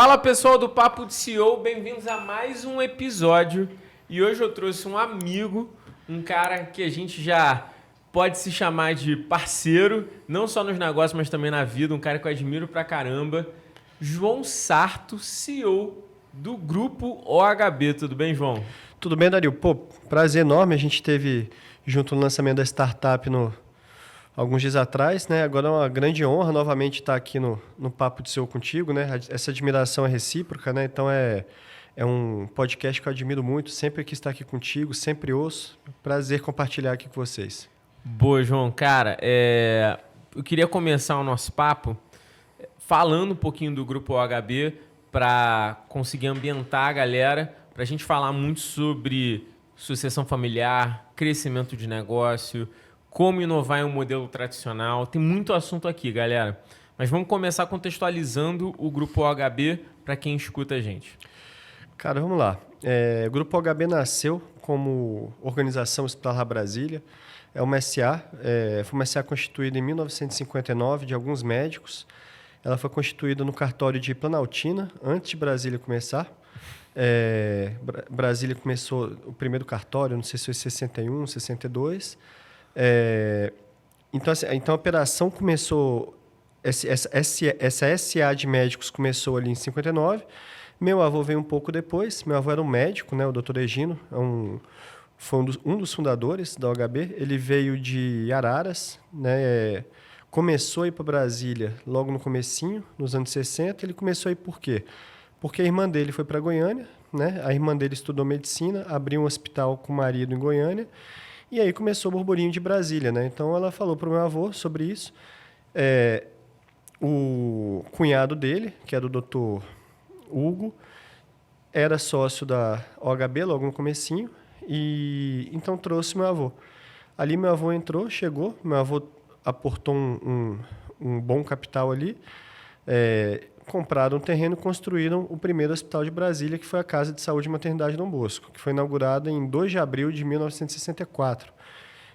Fala pessoal do Papo de CEO, bem-vindos a mais um episódio. E hoje eu trouxe um amigo, um cara que a gente já pode se chamar de parceiro, não só nos negócios, mas também na vida, um cara que eu admiro pra caramba, João Sarto, CEO do Grupo OHB. Tudo bem, João? Tudo bem, Dario? Pô, prazer enorme. A gente teve junto no lançamento da startup alguns dias atrás, né? Agora é uma grande honra novamente estar aqui no Papo de CEO contigo, né? Essa admiração é recíproca, né? Então é um podcast que eu admiro muito, sempre quis estar aqui contigo, sempre ouço. Prazer compartilhar aqui com vocês. Boa, João. Cara, eu queria começar o nosso papo falando um pouquinho do Grupo OHB para conseguir ambientar a galera, para a gente falar muito sobre sucessão familiar, crescimento de negócio, como inovar em um modelo tradicional. Tem muito assunto aqui, galera. Mas vamos começar contextualizando o Grupo OHB para quem escuta a gente. Cara, vamos lá. O Grupo OHB nasceu como Organização Hospitalar Brasília. É uma SA, foi uma SA constituída em 1959 de alguns médicos. Ela foi constituída no cartório de Planaltina, antes de Brasília começar. Brasília começou o primeiro cartório, não sei se foi 61, 62. Então a operação começou, essa SA de médicos começou ali em 59. Meu avô veio um pouco depois. Meu avô era um médico, né, o Dr. Egino, foi um dos fundadores da OHB. Ele veio de Araras, né, começou a ir para Brasília logo no comecinho, nos anos 60. Ele começou a ir por quê? Porque a irmã dele foi para Goiânia, né? A irmã dele estudou medicina, abriu um hospital com o marido em Goiânia, e aí começou o burburinho de Brasília, né? Então ela falou para o meu avô sobre isso. O cunhado dele, que era o Dr. Hugo, era sócio da OHB logo no comecinho, e então trouxe meu avô. Ali meu avô entrou, chegou, meu avô aportou um bom capital ali, compraram um terreno e construíram o primeiro hospital de Brasília, que foi a Casa de Saúde e Maternidade Dom Bosco, que foi inaugurada em 2 de abril de 1964.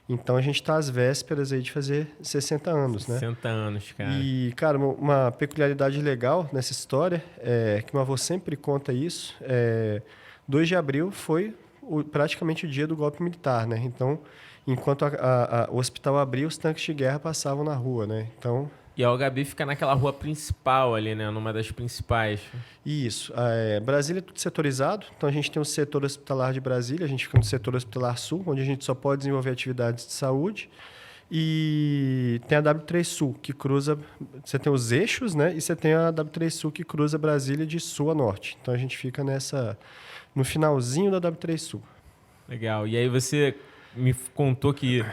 Então, a gente está às vésperas aí de fazer 60 anos, né? 60 anos, cara. E, cara, uma peculiaridade legal nessa história é que meu avô sempre conta isso. 2 de abril foi praticamente o dia do golpe militar, né? Então, enquanto o hospital abriu, os tanques de guerra passavam na rua, né? Então... E a OHB fica naquela rua principal ali, né? Numa das principais. Isso. Brasília é tudo setorizado. Então, a gente tem o setor hospitalar de Brasília. A gente fica no setor hospitalar sul, onde a gente só pode desenvolver atividades de saúde. E tem a W3 Sul, que cruza... Você tem os eixos, né? E você tem a W3 Sul, que cruza Brasília de sul a norte. Então, a gente fica no finalzinho da W3 Sul. Legal. E aí você me contou que...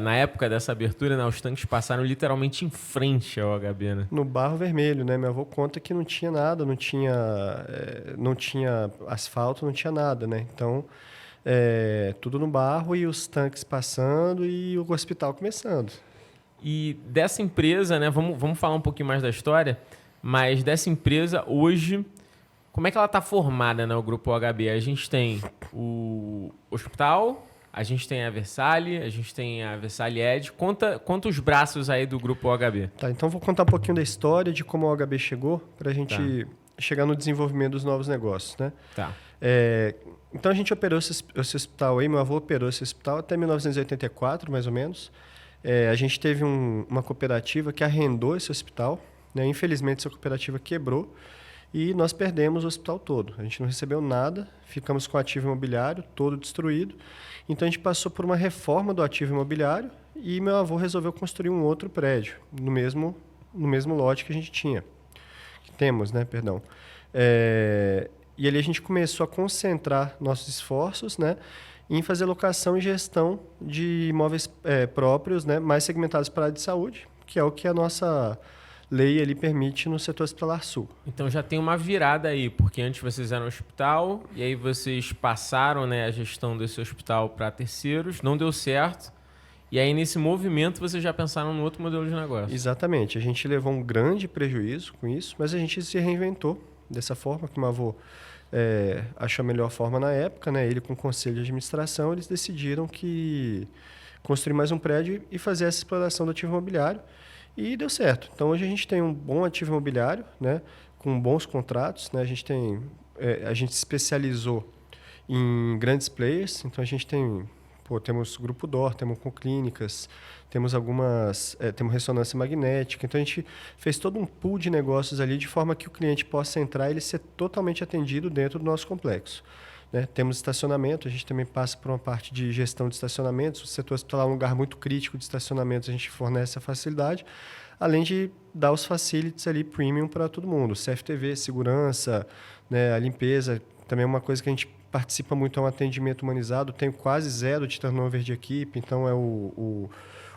na época dessa abertura, né, os tanques passaram literalmente em frente ao OHB, né? No Barro Vermelho, né? Meu avô conta que não tinha nada, não tinha asfalto, não tinha nada, né? Então, tudo no barro e os tanques passando e o hospital começando. E dessa empresa, né? Vamos falar um pouquinho mais da história, mas dessa empresa, hoje, como é que ela está formada, né, o Grupo OHB? A gente tem o hospital... A gente tem a Versalhes, a gente tem a Versalhes Ed. Conta os braços aí do Grupo OHB. Tá, então vou contar um pouquinho da história, de como a OHB chegou, para a gente chegar no desenvolvimento dos novos negócios, né? Tá. Então a gente operou esse hospital aí, meu avô operou esse hospital até 1984, mais ou menos. A gente teve uma cooperativa que arrendou esse hospital, né? Infelizmente essa cooperativa quebrou e nós perdemos o hospital todo. A gente não recebeu nada, ficamos com o ativo imobiliário todo destruído. Então, a gente passou por uma reforma do ativo imobiliário e meu avô resolveu construir um outro prédio no mesmo lote que a gente tinha. Que temos, né? Perdão. E ali a gente começou a concentrar nossos esforços, né, em fazer locação e gestão de imóveis próprios, né, mais segmentados para a área de saúde, que é o que a nossa lei ali permite no setor hospitalar sul. Então já tem uma virada aí, porque antes vocês eram hospital e aí vocês passaram, né, a gestão desse hospital para terceiros, não deu certo. E aí nesse movimento vocês já pensaram no outro modelo de negócio. Exatamente. A gente levou um grande prejuízo com isso, mas a gente se reinventou dessa forma, que o meu avô achou a melhor forma na época, né? Ele com o conselho de administração, eles decidiram que construir mais um prédio e fazer essa exploração do ativo imobiliário. E deu certo. Então, hoje a gente tem um bom ativo imobiliário, né, com bons contratos, né? A gente se especializou em grandes players, então a gente temos Grupo Dor, temos com clínicas, temos ressonância magnética, então a gente fez todo um pool de negócios ali de forma que o cliente possa entrar e ele ser totalmente atendido dentro do nosso complexo. Né? Temos estacionamento, a gente também passa por uma parte de gestão de estacionamentos. O setor hospitalar é um lugar muito crítico de estacionamentos, a gente fornece a facilidade, além de dar os facilities ali premium para todo mundo. CFTV, segurança, né? A limpeza, também é uma coisa que a gente participa muito, é um atendimento humanizado. Tenho quase zero de turnover de equipe, então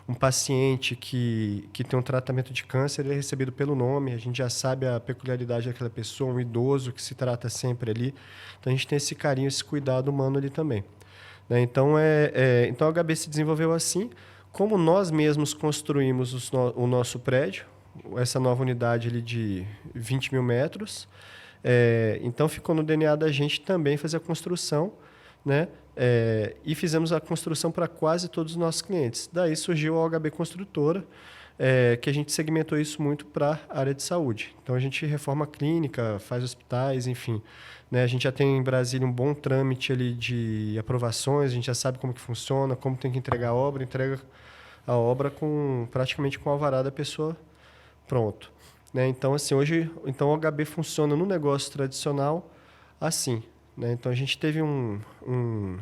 um paciente que tem um tratamento de câncer, ele é recebido pelo nome, a gente já sabe a peculiaridade daquela pessoa, um idoso que se trata sempre ali. Então, a gente tem esse carinho, esse cuidado humano ali também. Né? Então, então, a HB se desenvolveu assim, como nós mesmos construímos o nosso prédio, essa nova unidade ali de 20 mil metros. Então, ficou no DNA da gente também fazer a construção, né? E fizemos a construção para quase todos os nossos clientes. Daí surgiu a OHB Construtora, que a gente segmentou isso muito para a área de saúde. Então, a gente reforma clínica, faz hospitais, enfim. Né? A gente já tem em Brasília um bom trâmite ali de aprovações, a gente já sabe como que funciona, como tem que entregar a obra, entrega a obra praticamente com o alvará da pessoa pronto. Né? Então, assim, hoje o OHB funciona no negócio tradicional assim. Né? Então, a gente teve um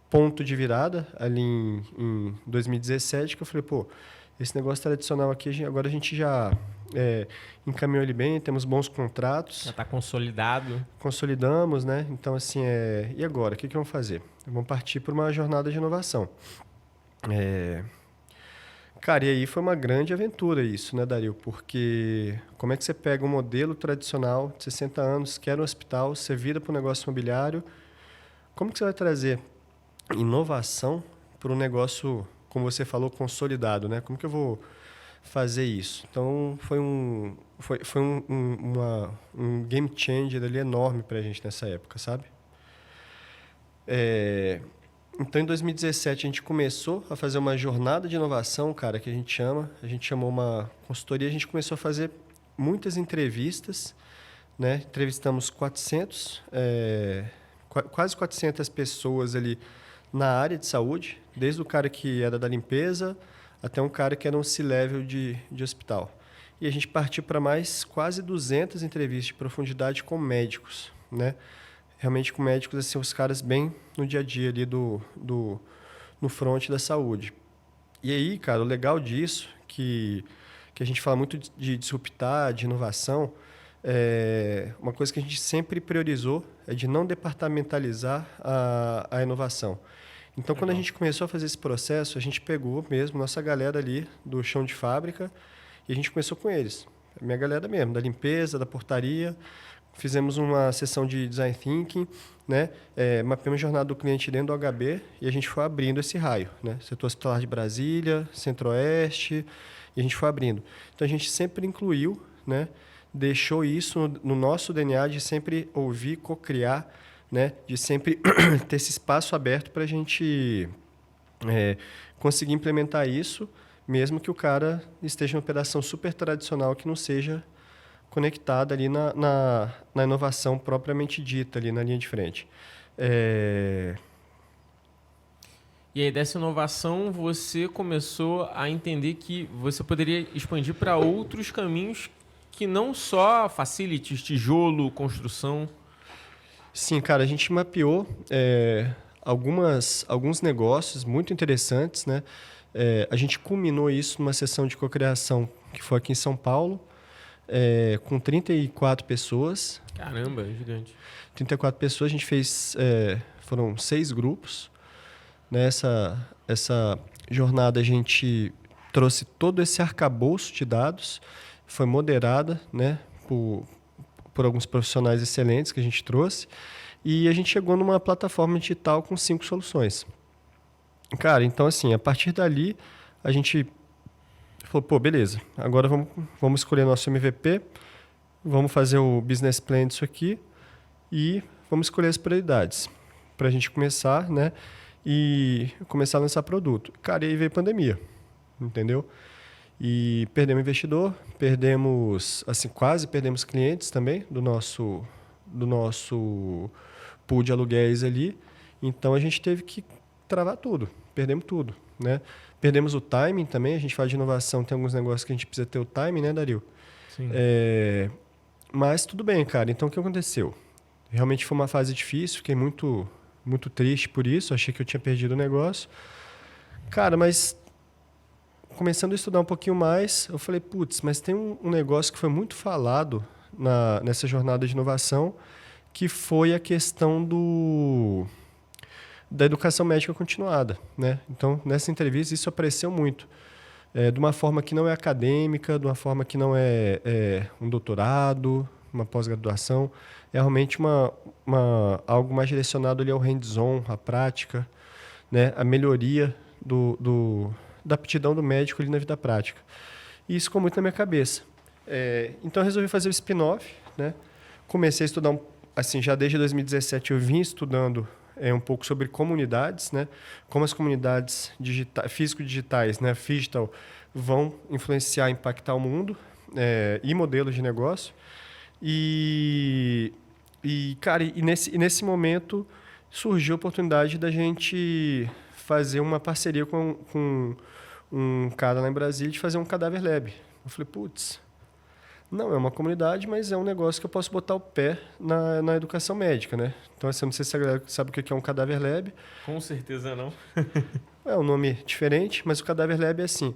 ponto de virada ali em 2017, que eu falei, esse negócio tradicional aqui, agora a gente já encaminhou ele bem, temos bons contratos. Já está consolidado. Consolidamos, né? Então, assim, e agora? O que vamos fazer? Vamos partir para uma jornada de inovação. Cara, e aí foi uma grande aventura isso, né, Dario? Porque como é que você pega um modelo tradicional de 60 anos, que era um hospital, você vira para um negócio imobiliário, como que você vai trazer inovação para um negócio, como você falou, consolidado, né? Como que eu vou fazer isso? Então, foi um game changer ali enorme para a gente nessa época, sabe? Então, em 2017, a gente começou a fazer uma jornada de inovação, cara, que a gente chama. A gente chamou uma consultoria, a gente começou a fazer muitas entrevistas, né? Entrevistamos quase 400 pessoas ali na área de saúde, desde o cara que era da limpeza até um cara que era um C-level de hospital. E a gente partiu para mais quase 200 entrevistas de profundidade com médicos, né? Realmente com médicos, assim, os caras bem no dia a dia ali no front da saúde. E aí, cara, o legal disso, que a gente fala muito de disruptar, de inovação, uma coisa que a gente sempre priorizou é de não departamentalizar a inovação. Então, quando a gente começou a fazer esse processo, a gente pegou mesmo nossa galera ali do chão de fábrica e a gente começou com eles. A minha galera mesmo, da limpeza, da portaria. Fizemos uma sessão de design thinking, né? Mapeamos a jornada do cliente dentro do HB e a gente foi abrindo esse raio, né? Setor hospitalar de Brasília, Centro-Oeste, e a gente foi abrindo. Então, a gente sempre incluiu, né? Deixou isso no nosso DNA de sempre ouvir, co-criar, né? De sempre ter esse espaço aberto para a gente conseguir implementar isso, mesmo que o cara esteja em uma operação super tradicional que não seja conectada ali na inovação propriamente dita, ali na linha de frente. E aí, dessa inovação, você começou a entender que você poderia expandir para outros caminhos que não só facilities, tijolo, construção. Sim, cara, a gente mapeou alguns negócios muito interessantes, né? A gente culminou isso numa sessão de cocriação que foi aqui em São Paulo, com 34 pessoas. Caramba, gigante. 34 pessoas, a gente fez... foram 6 grupos. Nessa jornada, a gente trouxe todo esse arcabouço de dados, foi moderada, né, por alguns profissionais excelentes que a gente trouxe, e a gente chegou numa plataforma digital com 5 soluções. Cara, então, assim, a partir dali, a gente falou, beleza, agora vamos escolher nosso MVP, vamos fazer o business plan disso aqui e vamos escolher as prioridades para a gente começar, né, e começar a lançar produto. Cara, e aí veio a pandemia, entendeu? E perdemos investidor, perdemos, assim, quase perdemos clientes também do nosso pool de aluguéis ali. Então a gente teve que travar tudo, perdemos tudo, né? Perdemos o timing também, a gente fala de inovação, tem alguns negócios que a gente precisa ter o timing, né, Dario? Sim. Mas tudo bem, cara. Então o que aconteceu? Realmente foi uma fase difícil, fiquei muito, muito triste por isso, achei que eu tinha perdido o negócio. Cara, mas começando a estudar um pouquinho mais, eu falei, putz, mas tem um negócio que foi muito falado nessa jornada de inovação, que foi a questão da educação médica continuada, né? Então, nessa entrevista, isso apareceu muito. De uma forma que não é acadêmica, de uma forma que não é um doutorado, uma pós-graduação. É realmente algo mais direcionado ali ao hands-on, à prática, né? A melhoria da aptidão do médico ali na vida prática. E isso ficou muito na minha cabeça. Então, eu resolvi fazer o spin-off, né? Comecei a estudar, assim, já desde 2017 eu vim estudando um pouco sobre comunidades, né? Como as comunidades físico-digitais, né? Digital, vão influenciar, impactar o mundo e modelos de negócio. Cara, nesse momento surgiu a oportunidade da gente fazer uma parceria com um cara lá em Brasília de fazer um Cadáver Lab. Eu falei, putz, não é uma comunidade, mas é um negócio que eu posso botar o pé na educação médica, né? Então, assim, eu não sei se a galera sabe o que é um Cadáver Lab. Com certeza não. É um nome diferente, mas o Cadáver Lab é assim.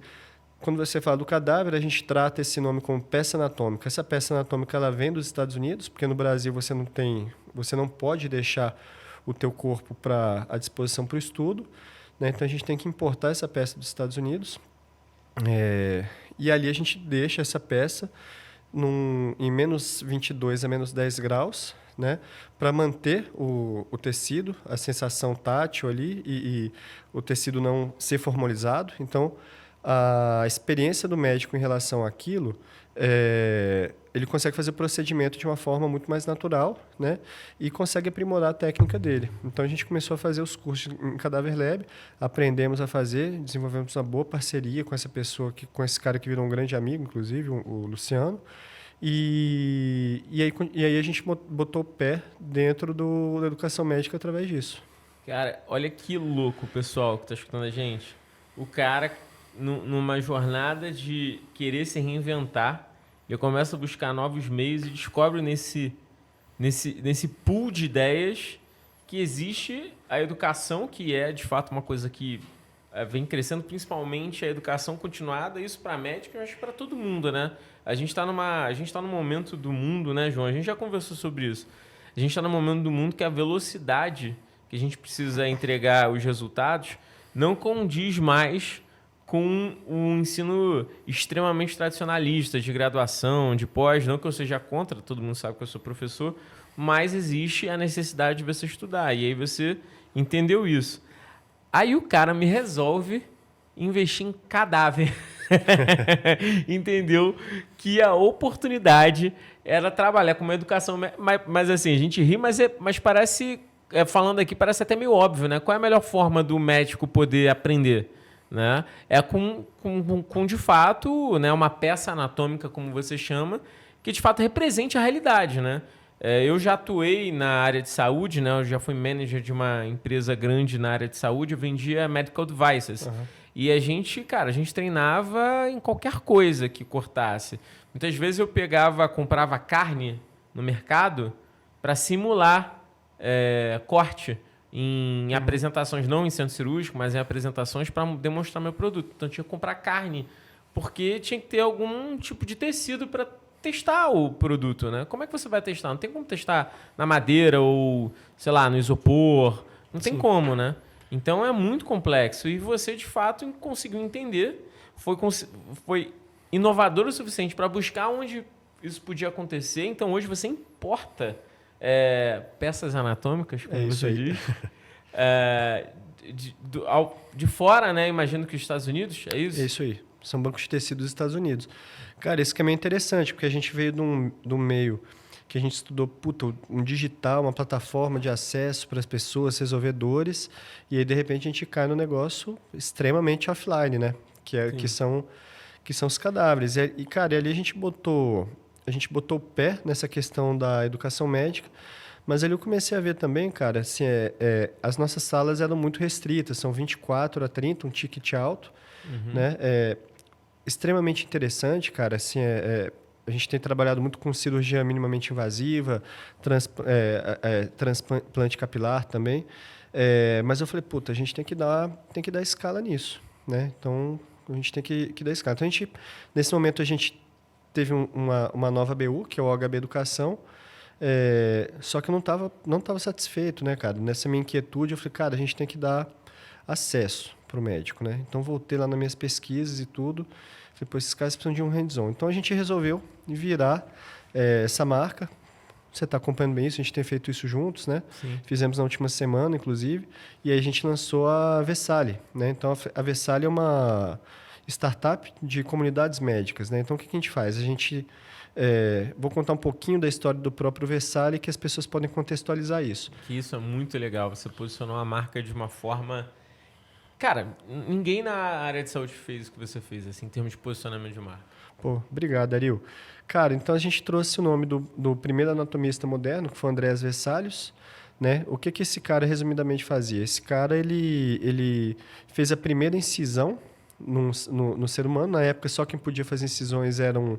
Quando você fala do cadáver, a gente trata esse nome como peça anatômica. Essa peça anatômica ela vem dos Estados Unidos, porque no Brasil você não pode deixar o teu corpo à disposição para o estudo, né? Então, a gente tem que importar essa peça dos Estados Unidos. E ali a gente deixa essa peça em menos 22 a menos 10 graus, né, para manter o tecido, a sensação tátil ali e o tecido não ser formalizado. Então, a experiência do médico em relação àquilo, ele consegue fazer o procedimento de uma forma muito mais natural, né, e consegue aprimorar a técnica dele. Então, a gente começou a fazer os cursos em Cadáver Lab, aprendemos a fazer, desenvolvemos uma boa parceria com essa pessoa, com esse cara que virou um grande amigo, inclusive, o Luciano. E aí a gente botou o pé dentro da educação médica através disso. Cara, olha que louco, pessoal, que tá escutando a gente. O cara, numa jornada de querer se reinventar, ele começa a buscar novos meios e descobre nesse pool de ideias que existe a educação, que é, de fato, uma coisa que vem crescendo, principalmente a educação continuada, isso para médico, eu acho para todo mundo, né? A gente está num momento do mundo, né, João? A gente já conversou sobre isso. A gente está num momento do mundo que a velocidade que a gente precisa entregar os resultados não condiz mais com um ensino extremamente tradicionalista, de graduação, de pós. Não que eu seja contra, todo mundo sabe que eu sou professor, mas existe a necessidade de você estudar. E aí você entendeu isso. Aí o cara me resolve investir em cadáver. Entendeu que a oportunidade era trabalhar com uma educação... Mas assim, a gente ri, mas parece... falando aqui, parece até meio óbvio, né? Qual é a melhor forma do médico poder aprender? Né? É com de fato, né, uma peça anatômica, como você chama, que de fato represente a realidade, né? Eu já atuei na área de saúde, né? Eu já fui manager de uma empresa grande na área de saúde, eu vendia medical devices. Uhum. E a gente treinava em qualquer coisa que cortasse. Muitas vezes eu comprava carne no mercado para simular corte em apresentações, não em centro cirúrgico, mas em apresentações para demonstrar meu produto. Então, eu tinha que comprar carne, porque tinha que ter algum tipo de tecido para testar o produto, né? Como é que você vai testar? Não tem como testar na madeira ou, sei lá, no isopor. Não tem como, né? Então, é muito complexo. E você, de fato, conseguiu entender. Foi inovador o suficiente para buscar onde isso podia acontecer. Então, hoje você importa peças anatômicas, como você diz, de fora, né? Imagino que os Estados Unidos, é isso? É isso aí. São bancos de tecido dos Estados Unidos. Cara, esse caminho é interessante, porque a gente veio de um meio que a gente estudou um digital, uma plataforma de acesso para as pessoas, resolver dores, e aí, de repente, a gente cai no negócio extremamente offline, né? Que que são os cadáveres. E cara, ali a gente botou o pé nessa questão da educação médica, mas ali eu comecei a ver também, cara, assim, as nossas salas eram muito restritas, são 24 a 30, um ticket alto, né? Extremamente interessante, cara, assim, a gente tem trabalhado muito com cirurgia minimamente invasiva, transplante capilar também, mas eu falei, puta, a gente tem que dar escala nisso, né? Então, a gente tem que dar escala. Então, nesse momento, a gente teve uma nova BU, que é o HB Educação, só que eu não tava satisfeito, né, cara? Nessa minha inquietude, eu falei, cara, a gente tem que dar acesso para o médico, né? Então, voltei lá nas minhas pesquisas e tudo. Falei, pô, esses caras precisam de um hands-on. Então, a gente resolveu virar essa marca. Você está acompanhando bem isso, a gente tem feito isso juntos, né? Sim. Fizemos na última semana, inclusive. E aí a gente lançou a Vessali, né? Então, a Vessali é uma startup de comunidades médicas, né? Então, o que a gente faz? A gente... vou contar um pouquinho da história do próprio Vessali, que as pessoas podem contextualizar isso. Que isso é muito legal. Você posicionou a marca de uma forma... Cara, ninguém na área de saúde fez o que você fez, assim, em termos de posicionamento de marca. Pô, obrigado, Ariel. Cara, então a gente trouxe o nome do primeiro anatomista moderno, que foi o Andreas Vesalius, né? O que esse cara resumidamente fazia? Esse cara, ele fez a primeira incisão no ser humano. Na época, só quem podia fazer incisões eram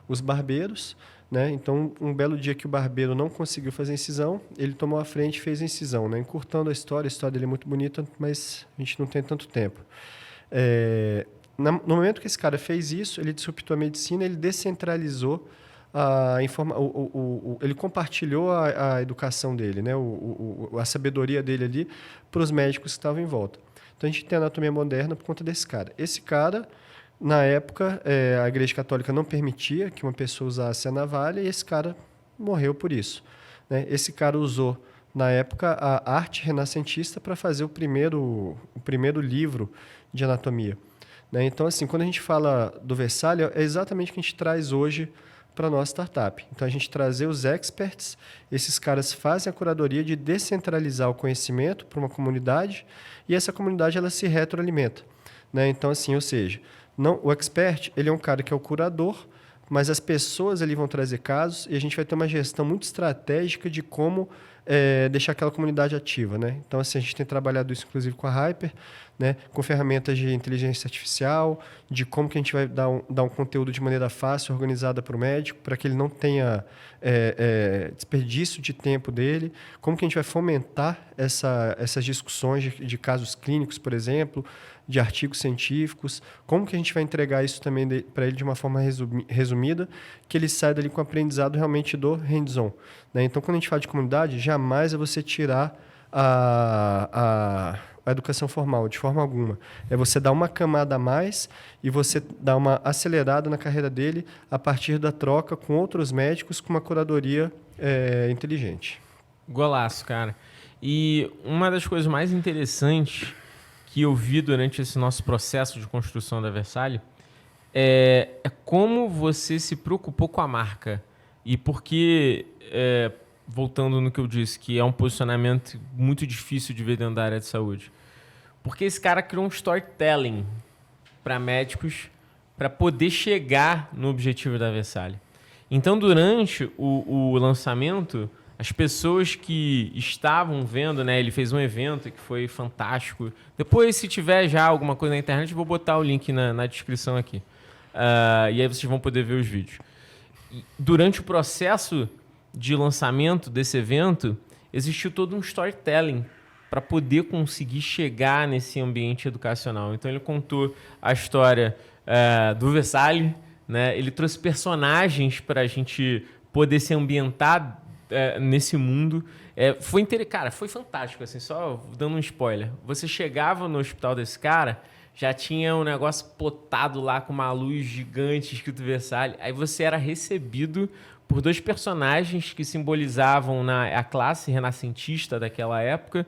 os barbeiros, né? Então, um belo dia que o barbeiro não conseguiu fazer incisão, ele tomou a frente e fez a incisão, né? Encurtando a história dele é muito bonita, mas a gente não tem tanto tempo. No momento que esse cara fez isso, ele disruptou a medicina, ele descentralizou ele compartilhou a educação dele, né? A sabedoria dele ali para os médicos que estavam em volta. Então, a gente tem a anatomia moderna por conta desse cara. Esse cara, na época, a Igreja Católica não permitia que uma pessoa usasse a navalha e esse cara morreu por isso, né? Esse cara usou, na época, a arte renascentista para fazer o primeiro livro de anatomia, né? Então, assim, quando a gente fala do Vessali, é exatamente o que a gente traz hoje para a nossa startup. Então, a gente trazer os experts, esses caras fazem a curadoria de descentralizar o conhecimento para uma comunidade e essa comunidade ela se retroalimenta, né? Então, assim, ou seja, o expert ele é um cara que é o curador, mas as pessoas ali vão trazer casos e a gente vai ter uma gestão muito estratégica de como deixar aquela comunidade ativa, né? Então, assim, a gente tem trabalhado isso, inclusive, com a Hyper, né? Com ferramentas de inteligência artificial, de como que a gente vai dar um conteúdo de maneira fácil, organizada para o médico, para que ele não tenha desperdício de tempo dele, como que a gente vai fomentar essas discussões de casos clínicos, por exemplo, de artigos científicos, como que a gente vai entregar isso também para ele de uma forma resumida, que ele saia dali com o aprendizado realmente do hands-on, né? Então, quando a gente fala de comunidade, jamais é você tirar a educação formal, de forma alguma. É você dar uma camada a mais e você dar uma acelerada na carreira dele a partir da troca com outros médicos com uma curadoria inteligente. Golaço, cara. E uma das coisas mais interessantes que eu vi durante esse nosso processo de construção da Vessali é como você se preocupou com a marca. E porque, voltando no que eu disse, que é um posicionamento muito difícil de ver dentro da área de saúde. Porque esse cara criou um storytelling para médicos para poder chegar no objetivo da Vessali. Então, durante o lançamento, as pessoas que estavam vendo, né, ele fez um evento que foi fantástico. Depois, se tiver já alguma coisa na internet, eu vou botar o link na descrição aqui. E aí vocês vão poder ver os vídeos. Durante o processo de lançamento desse evento, existiu todo um storytelling para poder conseguir chegar nesse ambiente educacional. Então, ele contou a história do Vessali, né? Ele trouxe personagens para a gente poder se ambientar nesse mundo. Cara, foi fantástico, assim, só dando um spoiler. Você chegava no hospital desse cara, já tinha um negócio plotado lá com uma luz gigante escrito Vessali. Aí você era recebido por dois personagens que simbolizavam a classe renascentista daquela época.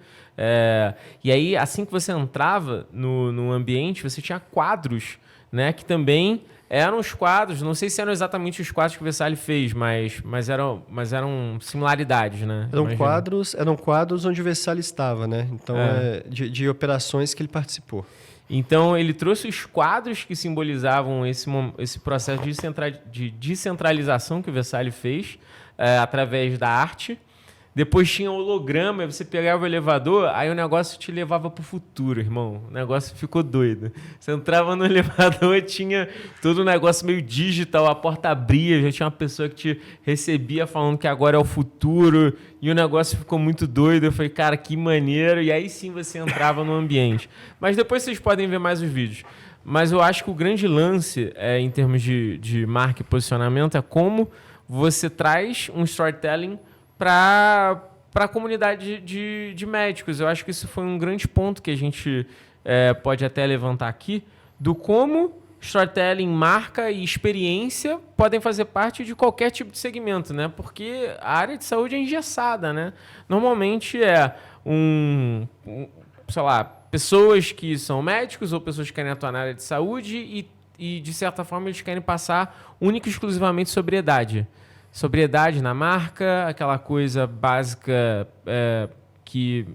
E aí, assim que você entrava no ambiente, você tinha quadros, né, que também eram os quadros, não sei se eram exatamente os quadros que o Vessali fez, mas eram similaridades, né? Eram quadros onde o Vessali estava, né? Então, de operações que ele participou. Então, ele trouxe os quadros que simbolizavam esse processo de descentralização que o Versalhes fez através da arte. Depois tinha holograma, você pegava o elevador, aí o negócio te levava pro futuro, irmão. O negócio ficou doido. Você entrava no elevador, tinha todo um negócio meio digital, a porta abria, já tinha uma pessoa que te recebia falando que agora é o futuro, e o negócio ficou muito doido. Eu falei, cara, que maneiro, e aí sim você entrava no ambiente. Mas depois vocês podem ver mais os vídeos. Mas eu acho que o grande lance, em termos de marca e posicionamento, é como você traz um storytelling para a comunidade de médicos. Eu acho que isso foi um grande ponto que a gente pode até levantar aqui, do como storytelling, marca e experiência podem fazer parte de qualquer tipo de segmento, né? Porque a área de saúde é engessada, né? Normalmente sei lá, pessoas que são médicos ou pessoas que querem atuar na área de saúde e de certa forma, eles querem passar única e exclusivamente sobriedade. Sobriedade na marca, aquela coisa básica que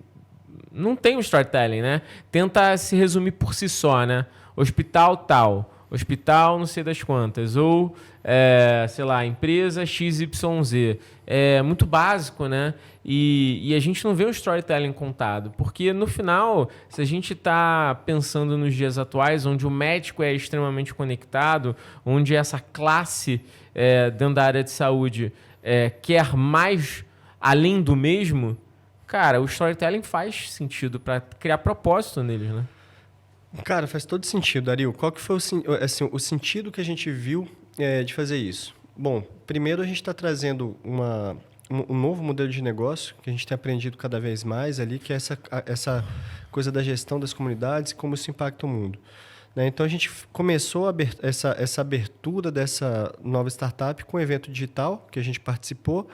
não tem um storytelling, né? Tenta se resumir por si só, né? Hospital tal, hospital não sei das quantas, ou, sei lá, empresa XYZ. É muito básico, né? E a gente não vê um storytelling contado, porque no final, se a gente está pensando nos dias atuais, onde o médico é extremamente conectado, onde essa classe dentro da área de saúde quer mais além do mesmo, cara, o storytelling faz sentido para criar propósito neles, né? Cara, faz todo sentido, Dario. Qual que foi o sentido que a gente viu de fazer isso? Bom, primeiro a gente está trazendo um novo modelo de negócio que a gente tem aprendido cada vez mais ali, que é essa coisa da gestão das comunidades e como isso impacta o mundo. Né? Então, a gente começou essa abertura dessa nova startup com um evento digital que a gente participou,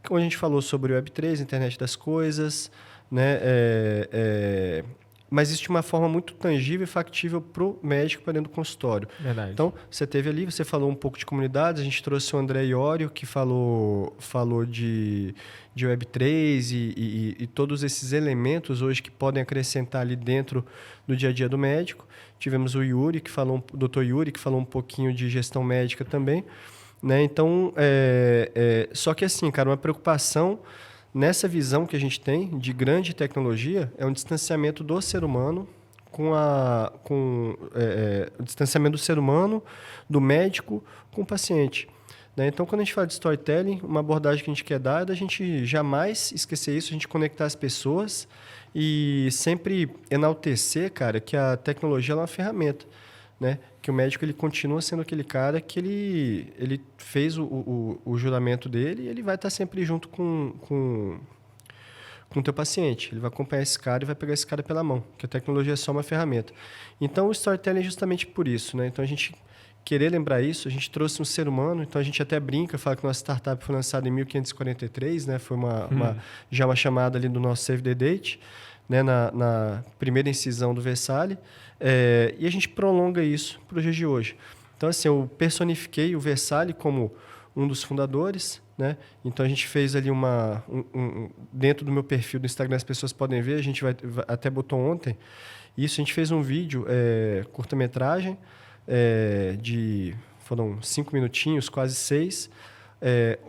onde a gente falou sobre o Web3, internet das coisas, né? Mas isso de uma forma muito tangível e factível para o médico para dentro do consultório. Verdade. Então, você teve ali, você falou um pouco de comunidades, a gente trouxe o André Iorio, que falou de Web3 e todos esses elementos hoje que podem acrescentar ali dentro do dia a dia do médico. Tivemos o Yuri, o Dr. Yuri, que falou um pouquinho de gestão médica também. Né? Então, só que assim, cara, uma preocupação nessa visão que a gente tem de grande tecnologia é um distanciamento do ser humano o distanciamento do ser humano, do médico com o paciente. Né? Então, quando a gente fala de storytelling, uma abordagem que a gente quer dar é da gente jamais esquecer isso, a gente conectar as pessoas e sempre enaltecer, cara, que a tecnologia é uma ferramenta. Né? Que o médico ele continua sendo aquele cara que ele fez o juramento dele e ele vai estar sempre junto com o teu paciente. Ele vai acompanhar esse cara e vai pegar esse cara pela mão, que a tecnologia é só uma ferramenta. Então, o storytelling é justamente por isso. Né? Então, a gente querer lembrar isso, a gente trouxe um ser humano, então a gente até brinca, fala que nossa startup foi lançada em 1543, né? Foi já uma chamada ali do nosso Save the Date, né? na primeira incisão do Versalhes. E a gente prolonga isso para os dias de hoje. Então, assim, eu personifiquei o Versalhes como um dos fundadores, né? Então, a gente fez ali dentro do meu perfil do Instagram, as pessoas podem ver, a gente até botou ontem, isso, a gente fez um vídeo, curta-metragem, foram 5 minutinhos, quase 6,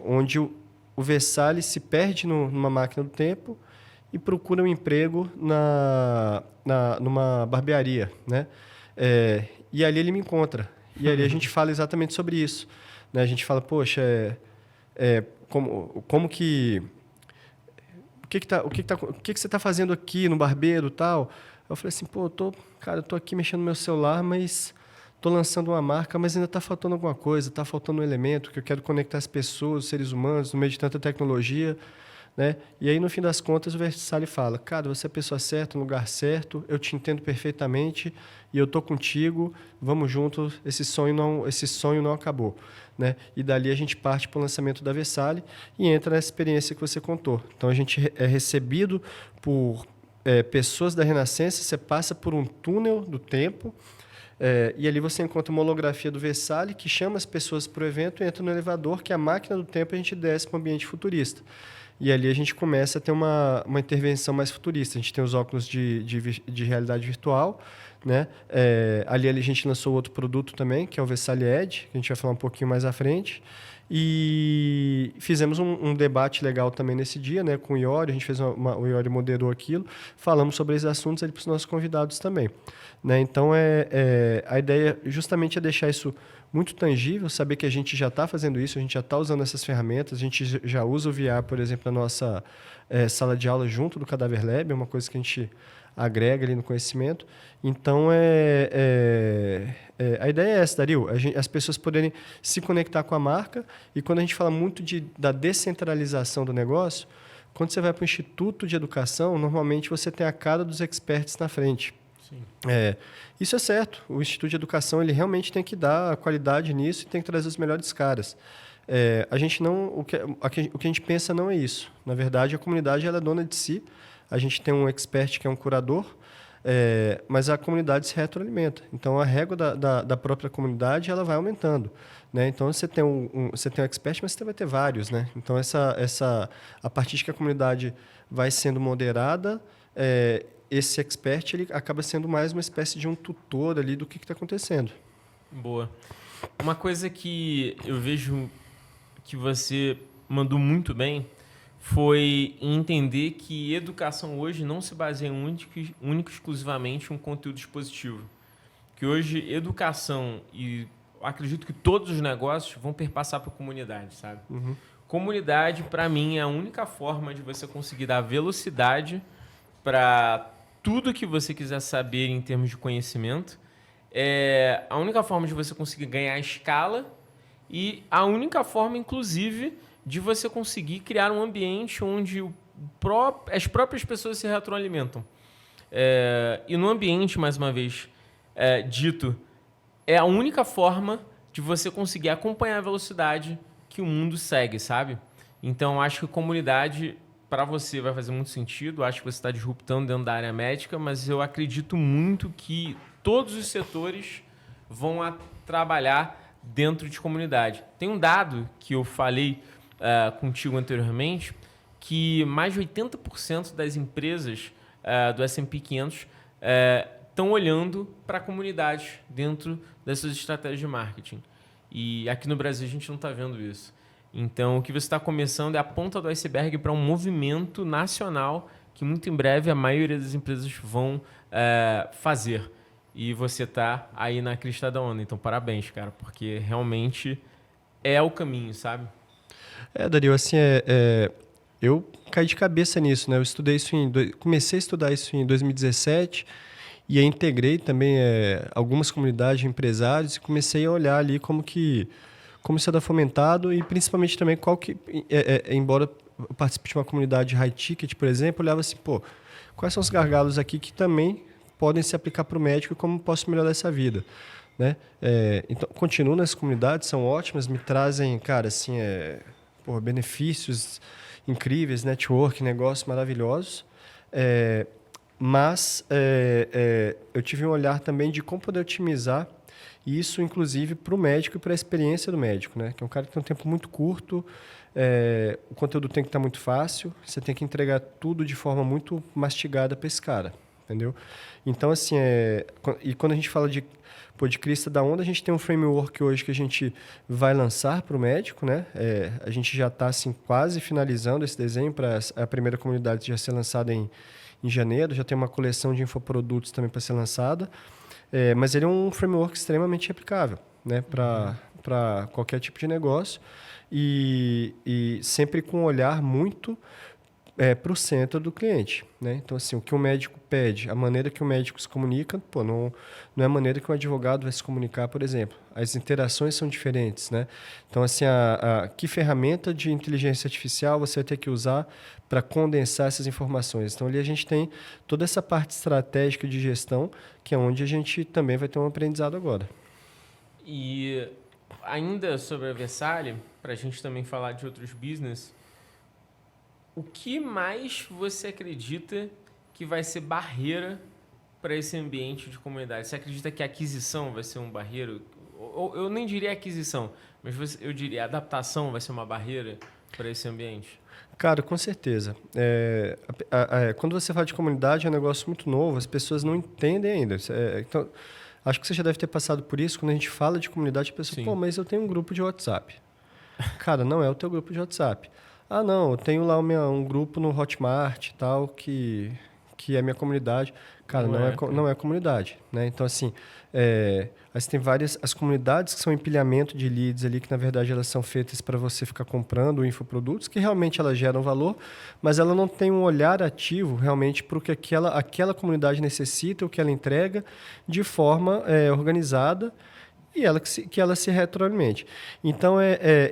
onde o Versalhes se perde numa máquina do tempo e procura um emprego numa barbearia, né? E ali ele me encontra. E ali a gente fala exatamente sobre isso. Né? A gente fala, poxa, como que... O que você está fazendo aqui no barbeiro e tal? Eu falei assim, pô, eu tô aqui mexendo no meu celular, mas estou lançando uma marca, mas ainda está faltando alguma coisa, está faltando um elemento que eu quero conectar as pessoas, os seres humanos, no meio de tanta tecnologia. Né? E aí, no fim das contas, o Versalhes fala, cara, você é a pessoa certa, no lugar certo, eu te entendo perfeitamente e eu estou contigo, vamos juntos, esse sonho não acabou. Né? E dali a gente parte para o lançamento da Versalhes e entra nessa experiência que você contou. Então, a gente é recebido por pessoas da Renascença, você passa por um túnel do tempo, e ali você encontra uma holografia do Versalhes que chama as pessoas para o evento e entra no elevador, que é a máquina do tempo, e a gente desce para um ambiente futurista. E ali a gente começa a ter uma intervenção mais futurista. A gente tem os óculos de realidade virtual, né? Ali a gente lançou outro produto também, que é o Vesali Edge, que a gente vai falar um pouquinho mais à frente. E fizemos um debate legal também nesse dia, né, com o Iori. A gente fez o Iori moderou aquilo. Falamos sobre esses assuntos ali para os nossos convidados também. Né? Então, a ideia justamente é deixar isso muito tangível, saber que a gente já está fazendo isso, a gente já está usando essas ferramentas, a gente já usa o VR, por exemplo, na nossa sala de aula junto do Cadaver Lab, é uma coisa que a gente agrega ali no conhecimento. Então, a ideia é essa, Dario, as pessoas poderem se conectar com a marca, e quando a gente fala muito da descentralização do negócio, quando você vai para o Instituto de Educação, normalmente você tem a cara dos experts na frente. Sim. Isso é certo. O Instituto de Educação ele realmente tem que dar qualidade nisso e tem que trazer os melhores caras. A gente não, o que a gente pensa não é isso. Na verdade, a comunidade ela é dona de si. A gente tem um expert que é um curador, mas a comunidade se retroalimenta. Então, a régua da própria comunidade ela vai aumentando. Né? Então, você tem você tem um expert, mas você vai ter vários. Né? Então, a partir de que a comunidade vai sendo moderada, esse expert ele acaba sendo mais uma espécie de um tutor ali do que está acontecendo. Boa. Uma coisa que eu vejo que você mandou muito bem foi entender que educação hoje não se baseia único e exclusivamente em um conteúdo expositivo. Que hoje educação e acredito que todos os negócios vão perpassar para a comunidade, sabe? Uhum. Comunidade, para mim, é a única forma de você conseguir dar velocidade para tudo que você quiser saber em termos de conhecimento. É a única forma de você conseguir ganhar escala e a única forma, inclusive, de você conseguir criar um ambiente onde as próprias pessoas se retroalimentam. E no ambiente, mais uma vez, dito, é a única forma de você conseguir acompanhar a velocidade que o mundo segue, sabe? Então, acho que comunidade, para você, vai fazer muito sentido. Acho que você está disruptando dentro da área médica, mas eu acredito muito que todos os setores vão trabalhar dentro de comunidade. Tem um dado que eu falei contigo anteriormente, que mais de 80% das empresas do S&P 500 estão olhando para a comunidade dentro dessas estratégias de marketing. E aqui no Brasil a gente não está vendo isso. Então, o que você está começando é a ponta do iceberg para um movimento nacional que muito em breve a maioria das empresas vão fazer. E você está aí na crista da onda. Então, parabéns, cara, porque realmente é o caminho, sabe? Dario, assim, eu caí de cabeça nisso, né? Eu estudei isso comecei a estudar isso em 2017 e aí integrei também algumas comunidades de empresários e comecei a olhar ali como isso era fomentado e principalmente também embora eu participe de uma comunidade de high ticket, por exemplo, eu olhava assim, quais são os gargalos aqui que também podem se aplicar para o médico e como posso melhorar essa vida, né? Então, continuo nessas comunidades, são ótimas, me trazem, cara, assim, benefícios incríveis, network, negócios maravilhosos, mas eu tive um olhar também de como poder otimizar isso, inclusive, para o médico e para a experiência do médico, né? Que é um cara que tem um tempo muito curto, o conteúdo tem que estar muito fácil, você tem que entregar tudo de forma muito mastigada para esse cara, entendeu? Então, assim, e quando a gente fala de crista da onda, a gente tem um framework hoje que a gente vai lançar para o médico, né? A gente já está assim, quase finalizando esse desenho para a primeira comunidade já ser lançada em janeiro, já tem uma coleção de infoprodutos também para ser lançada, mas ele é um framework extremamente aplicável, né? Para qualquer tipo de negócio e sempre com um olhar muito para o centro do cliente, né? Então, assim, o que o médico pede, a maneira que o médico se comunica, não é a maneira que um advogado vai se comunicar, por exemplo. As interações são diferentes, né? Então, assim, que ferramenta de inteligência artificial você vai ter que usar para condensar essas informações? Então, ali a gente tem toda essa parte estratégica de gestão, que é onde a gente também vai ter um aprendizado agora. E ainda sobre a Vesali, para a gente também falar de outros business, o que mais você acredita que vai ser barreira para esse ambiente de comunidade? Você acredita que a aquisição vai ser uma barreira? Eu nem diria aquisição, mas eu diria adaptação vai ser uma barreira para esse ambiente? Cara, com certeza. Quando você fala de comunidade, é um negócio muito novo, as pessoas não entendem ainda. Então, acho que você já deve ter passado por isso. Quando a gente fala de comunidade, a pessoa, Sim. pô, mas eu tenho um grupo de WhatsApp. Cara, não é o teu grupo de WhatsApp. Ah, não, eu tenho lá um grupo no Hotmart e tal, que é minha comunidade. Cara, Cara. não é comunidade, né? Então, assim, aí você tem as comunidades que são empilhamento de leads ali, que na verdade elas são feitas para você ficar comprando infoprodutos, que realmente elas geram valor, mas ela não tem um olhar ativo realmente para o que aquela comunidade necessita, o que ela entrega, de forma organizada, e que ela se retroalimente. Então,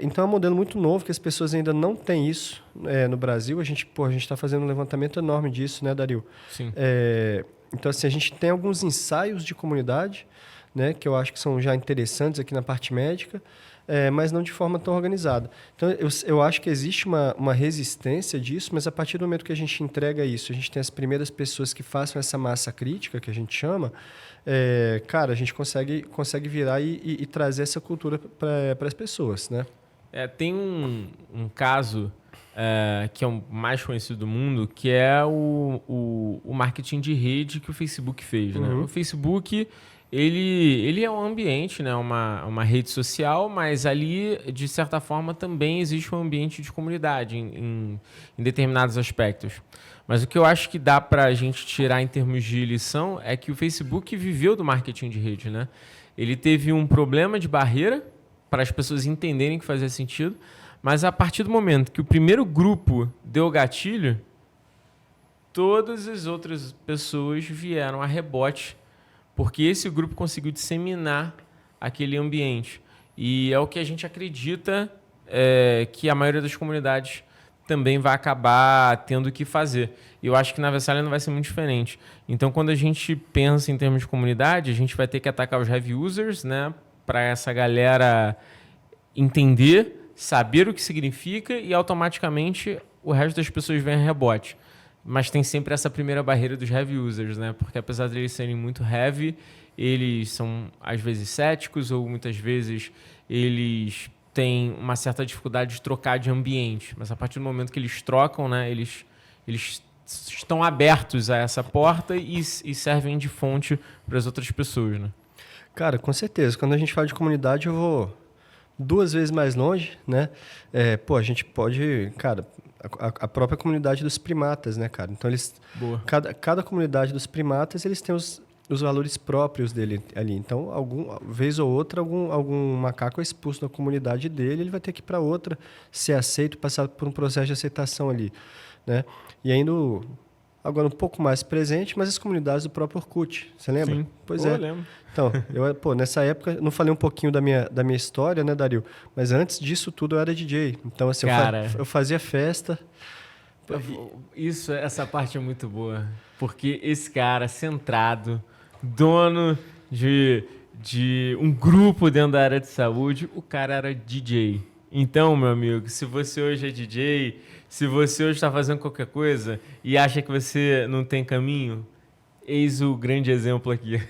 então é um modelo muito novo, que as pessoas ainda não têm isso no Brasil. A gente está fazendo um levantamento enorme disso, né, Dario? Sim. Então, assim, a gente tem alguns ensaios de comunidade, né, que eu acho que são já interessantes aqui na parte médica, mas não de forma tão organizada. Então, eu acho que existe uma resistência disso, mas a partir do momento que a gente entrega isso, a gente tem as primeiras pessoas que façam essa massa crítica, que a gente chama, cara, a gente consegue virar e trazer essa cultura para as pessoas, né? Tem um caso que é o mais conhecido do mundo, que é o marketing de rede que o Facebook fez, né? O Facebook, ele é um ambiente, né? Uma rede social, mas ali, de certa forma, também existe um ambiente de comunidade em determinados aspectos. Mas o que eu acho que dá para a gente tirar em termos de lição é que o Facebook viveu do marketing de rede, né? Ele teve um problema de barreira para as pessoas entenderem que fazia sentido, mas a partir do momento que o primeiro grupo deu gatilho, todas as outras pessoas vieram a rebote, porque esse grupo conseguiu disseminar aquele ambiente. E é o que a gente acredita que a maioria das comunidades também vai acabar tendo que fazer. E eu acho que na Vessália não vai ser muito diferente. Então, quando a gente pensa em termos de comunidade, a gente vai ter que atacar os heavy users, né, para essa galera entender, saber o que significa e automaticamente o resto das pessoas vem a rebote. Mas tem sempre essa primeira barreira dos heavy users, né? Porque apesar de eles serem muito heavy, eles são às vezes céticos ou muitas vezes eles têm uma certa dificuldade de trocar de ambiente. Mas a partir do momento que eles trocam, né, eles estão abertos a essa porta e servem de fonte para as outras pessoas, né? Cara, com certeza. Quando a gente fala de comunidade, eu vou 2 vezes mais longe, né? A gente pode, cara, a própria comunidade dos primatas, né, cara? Então cada comunidade dos primatas, eles têm os valores próprios dele ali. Então, vez ou outra, algum macaco é expulso da comunidade dele, ele vai ter que ir para outra, ser aceito, passar por um processo de aceitação ali, né? E ainda agora um pouco mais presente, mas as comunidades do próprio Orkut, você lembra? Sim. Pois Eu lembro. Então, nessa época, não falei um pouquinho da minha história, né, Dario? Mas antes disso tudo eu era DJ. Então, assim, eu fazia festa. Essa parte é muito boa. Porque esse cara centrado, dono de um grupo dentro da área de saúde, o cara era DJ. Então, meu amigo, se você hoje é DJ, se você hoje está fazendo qualquer coisa e acha que você não tem caminho, eis o grande exemplo aqui.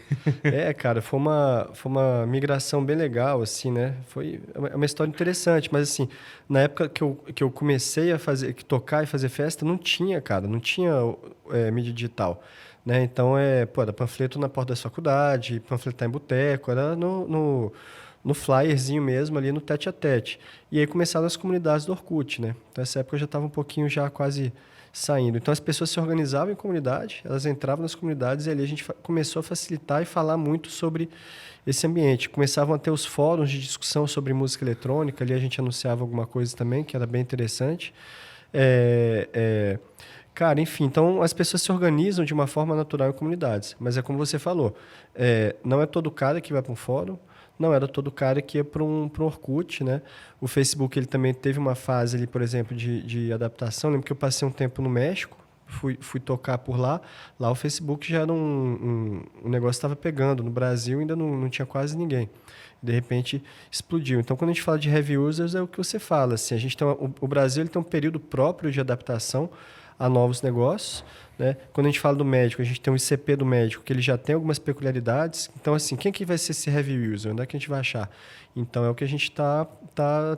Cara, foi uma migração bem legal, assim, né? Foi uma história interessante, mas assim, na época que eu comecei a tocar e fazer festa, não tinha mídia digital, né? Então, era panfleto na porta da faculdade, panfletar em boteco, era no flyerzinho mesmo, ali no tete-a-tete. E aí começaram as comunidades do Orkut, né? Então, nessa época eu já estava um pouquinho já quase saindo. Então, as pessoas se organizavam em comunidade, elas entravam nas comunidades e ali a gente começou a facilitar e falar muito sobre esse ambiente. Começavam a ter os fóruns de discussão sobre música eletrônica, ali a gente anunciava alguma coisa também, que era bem interessante. Cara, enfim, então as pessoas se organizam de uma forma natural em comunidades. Mas é como você falou, não é todo cara que vai para um fórum, não era todo cara que ia para um Orkut, né? O Facebook ele também teve uma fase, ali, por exemplo, de adaptação. Lembro que eu passei um tempo no México, fui tocar por lá. Lá o Facebook já era um negócio que estava pegando. No Brasil ainda não tinha quase ninguém. De repente explodiu. Então, quando a gente fala de heavy users, é o que você fala. Assim, o Brasil ele tem um período próprio de adaptação a novos negócios. Né? Quando a gente fala do médico, a gente tem um ICP do médico, que ele já tem algumas peculiaridades. Então, assim, quem que vai ser esse heavy user? Onde é que a gente vai achar? Então, é o que a gente está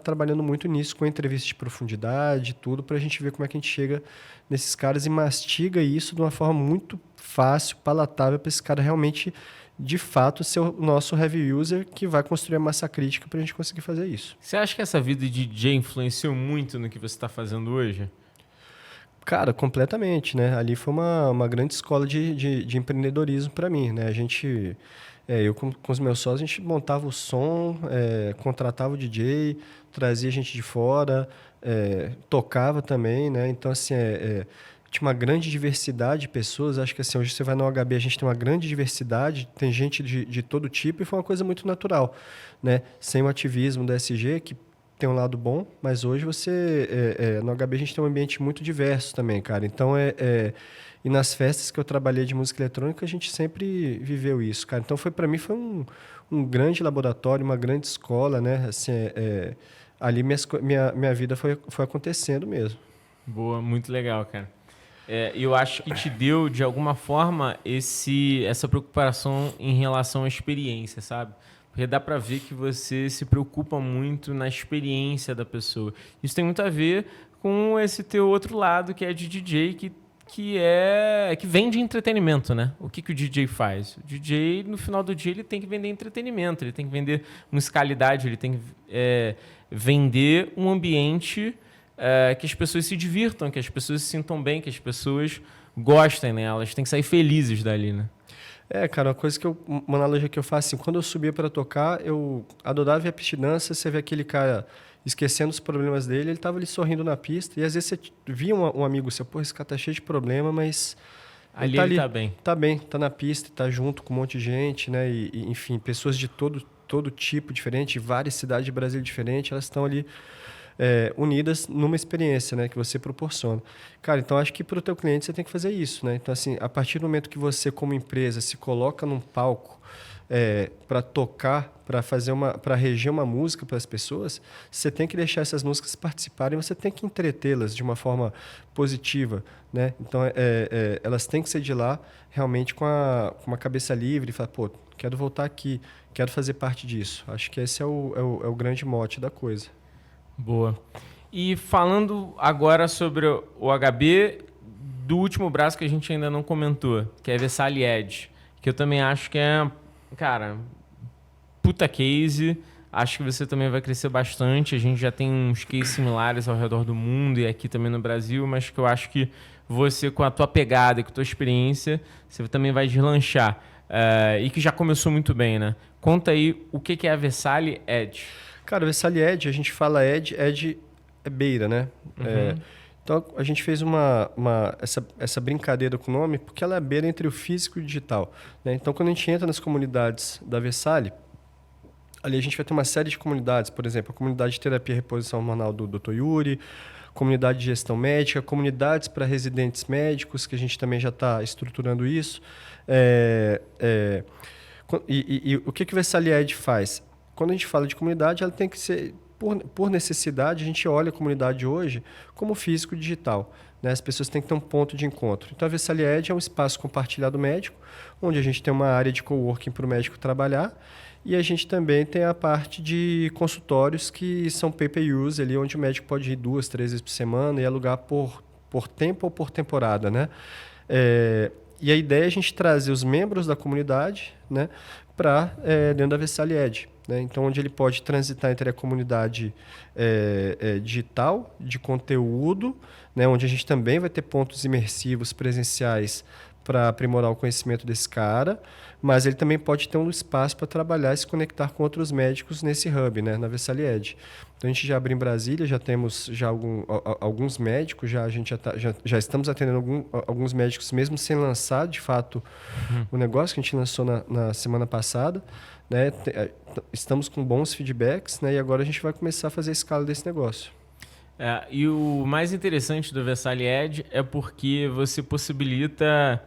trabalhando muito nisso, com entrevista de profundidade, tudo, para a gente ver como é que a gente chega nesses caras e mastiga isso de uma forma muito fácil, palatável, para esse cara realmente, de fato, ser o nosso heavy user que vai construir a massa crítica para a gente conseguir fazer isso. Você acha que essa vida de DJ influenciou muito no que você está fazendo hoje? Cara, completamente, né? Ali foi uma grande escola de empreendedorismo para mim, né? A gente, eu com os meus sócios, a gente montava o som, contratava o DJ, trazia gente de fora, tocava também, né? Então, assim, tinha uma grande diversidade de pessoas. Acho que, assim, hoje você vai no HB, a gente tem uma grande diversidade, tem gente de todo tipo e foi uma coisa muito natural, né? Sem o ativismo da SG, que tem um lado bom, mas hoje no HB a gente tem um ambiente muito diverso também, cara. Então, e nas festas que eu trabalhei de música eletrônica, a gente sempre viveu isso, cara. Então, para mim, foi um grande laboratório, uma grande escola, né? Assim, ali minha vida foi acontecendo mesmo. Boa, muito legal, cara. Eu acho que te deu, de alguma forma, essa preocupação em relação à experiência, sabe? Porque dá pra ver que você se preocupa muito na experiência da pessoa. Isso tem muito a ver com esse teu outro lado, que é de DJ, que vende entretenimento, né? O que o DJ faz? O DJ, no final do dia, ele tem que vender entretenimento, ele tem que vender musicalidade, ele tem que vender um ambiente que as pessoas se divirtam, que as pessoas se sintam bem, que as pessoas gostem, né? Elas têm que sair felizes dali, né? Cara, uma analogia que eu faço, assim, quando eu subia para tocar, eu adorava ver a pista de dança, você vê aquele cara esquecendo os problemas dele, ele estava ali sorrindo na pista, e às vezes você via um amigo seu, pô, esse cara tá cheio de problema, mas ali ele ele tá bem. Tá bem, tá na pista, tá junto com um monte de gente, né? Enfim, pessoas de todo tipo diferente, várias cidades de Brasil diferentes, elas estão ali unidas numa experiência, né, que você proporciona. Cara, então acho que para o teu cliente você tem que fazer isso, né? Então, assim, a partir do momento que você, como empresa, se coloca num palco para tocar, para reger uma música para as pessoas, você tem que deixar essas músicas participarem, você tem que entretê-las de uma forma positiva, né? Então, elas têm que ser de lá realmente com uma cabeça livre e falar, pô, quero voltar aqui, quero fazer parte disso. Acho que esse é o grande mote da coisa. Boa. E falando agora sobre o HB, do último braço que a gente ainda não comentou, que é a Versailles Edge, que eu também acho que cara, puta case. Acho que você também vai crescer bastante. A gente já tem uns cases similares ao redor do mundo e aqui também no Brasil, mas que eu acho que você, com a tua pegada e com a tua experiência, você também vai deslanchar. E que já começou muito bem, né? Conta aí o que é a Versailles Edge. Cara, Versailles Edge, a gente fala Edge é beira, né? Uhum. Então, a gente fez essa brincadeira com o nome porque ela é a beira entre o físico e o digital, né? Então, quando a gente entra nas comunidades da Versailles, ali a gente vai ter uma série de comunidades, por exemplo, a comunidade de terapia e reposição hormonal do Dr. Yuri, comunidade de gestão médica, comunidades para residentes médicos, que a gente também já está estruturando isso. E o que o Versailles Edge faz? Quando a gente fala de comunidade, ela tem que ser, por necessidade, a gente olha a comunidade hoje como físico e digital, né? As pessoas têm que ter um ponto de encontro. Então, a Versailles Edge é um espaço compartilhado médico, onde a gente tem uma área de coworking para o médico trabalhar, e a gente também tem a parte de consultórios que são pay-per-use, ali, onde o médico pode ir 2, 3 vezes por semana e alugar por tempo ou por temporada, né? E a ideia é a gente trazer os membros da comunidade, né, para dentro da Versailles Edge, né? Então, onde ele pode transitar entre a comunidade digital, de conteúdo, né, onde a gente também vai ter pontos imersivos presenciais para aprimorar o conhecimento desse cara, mas ele também pode ter um espaço para trabalhar e se conectar com outros médicos nesse hub, né, na Versailles Edge. Então, a gente já abriu em Brasília, já temos alguns médicos, a gente já estamos atendendo alguns médicos, mesmo sem lançar, de fato, o negócio que a gente lançou na semana passada, né? Estamos com bons feedbacks, né? E agora a gente vai começar a fazer a escala desse negócio. E o mais interessante do Versailles Edge é porque você possibilita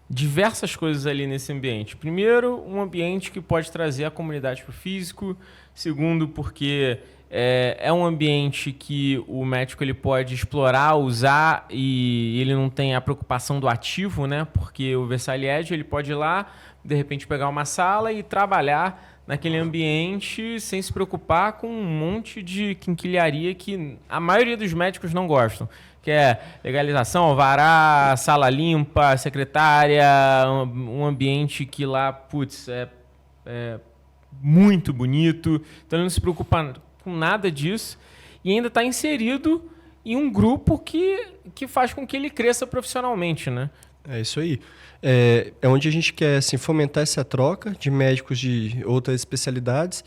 diversas coisas ali nesse ambiente. Primeiro, um ambiente que pode trazer a comunidade para o físico. Segundo, porque É um ambiente que o médico ele pode explorar, usar e ele não tem a preocupação do ativo, né? Porque o Versailles Edge ele pode ir lá, de repente pegar uma sala e trabalhar naquele ambiente sem se preocupar com um monte de quinquilharia que a maioria dos médicos não gostam. Que é legalização, alvará, sala limpa, secretária, um ambiente que lá, putz, é muito bonito. Então ele não se preocupa com nada disso e ainda está inserido em um grupo que faz com que ele cresça profissionalmente, né? É isso aí. É onde a gente quer assim, fomentar essa troca de médicos de outras especialidades.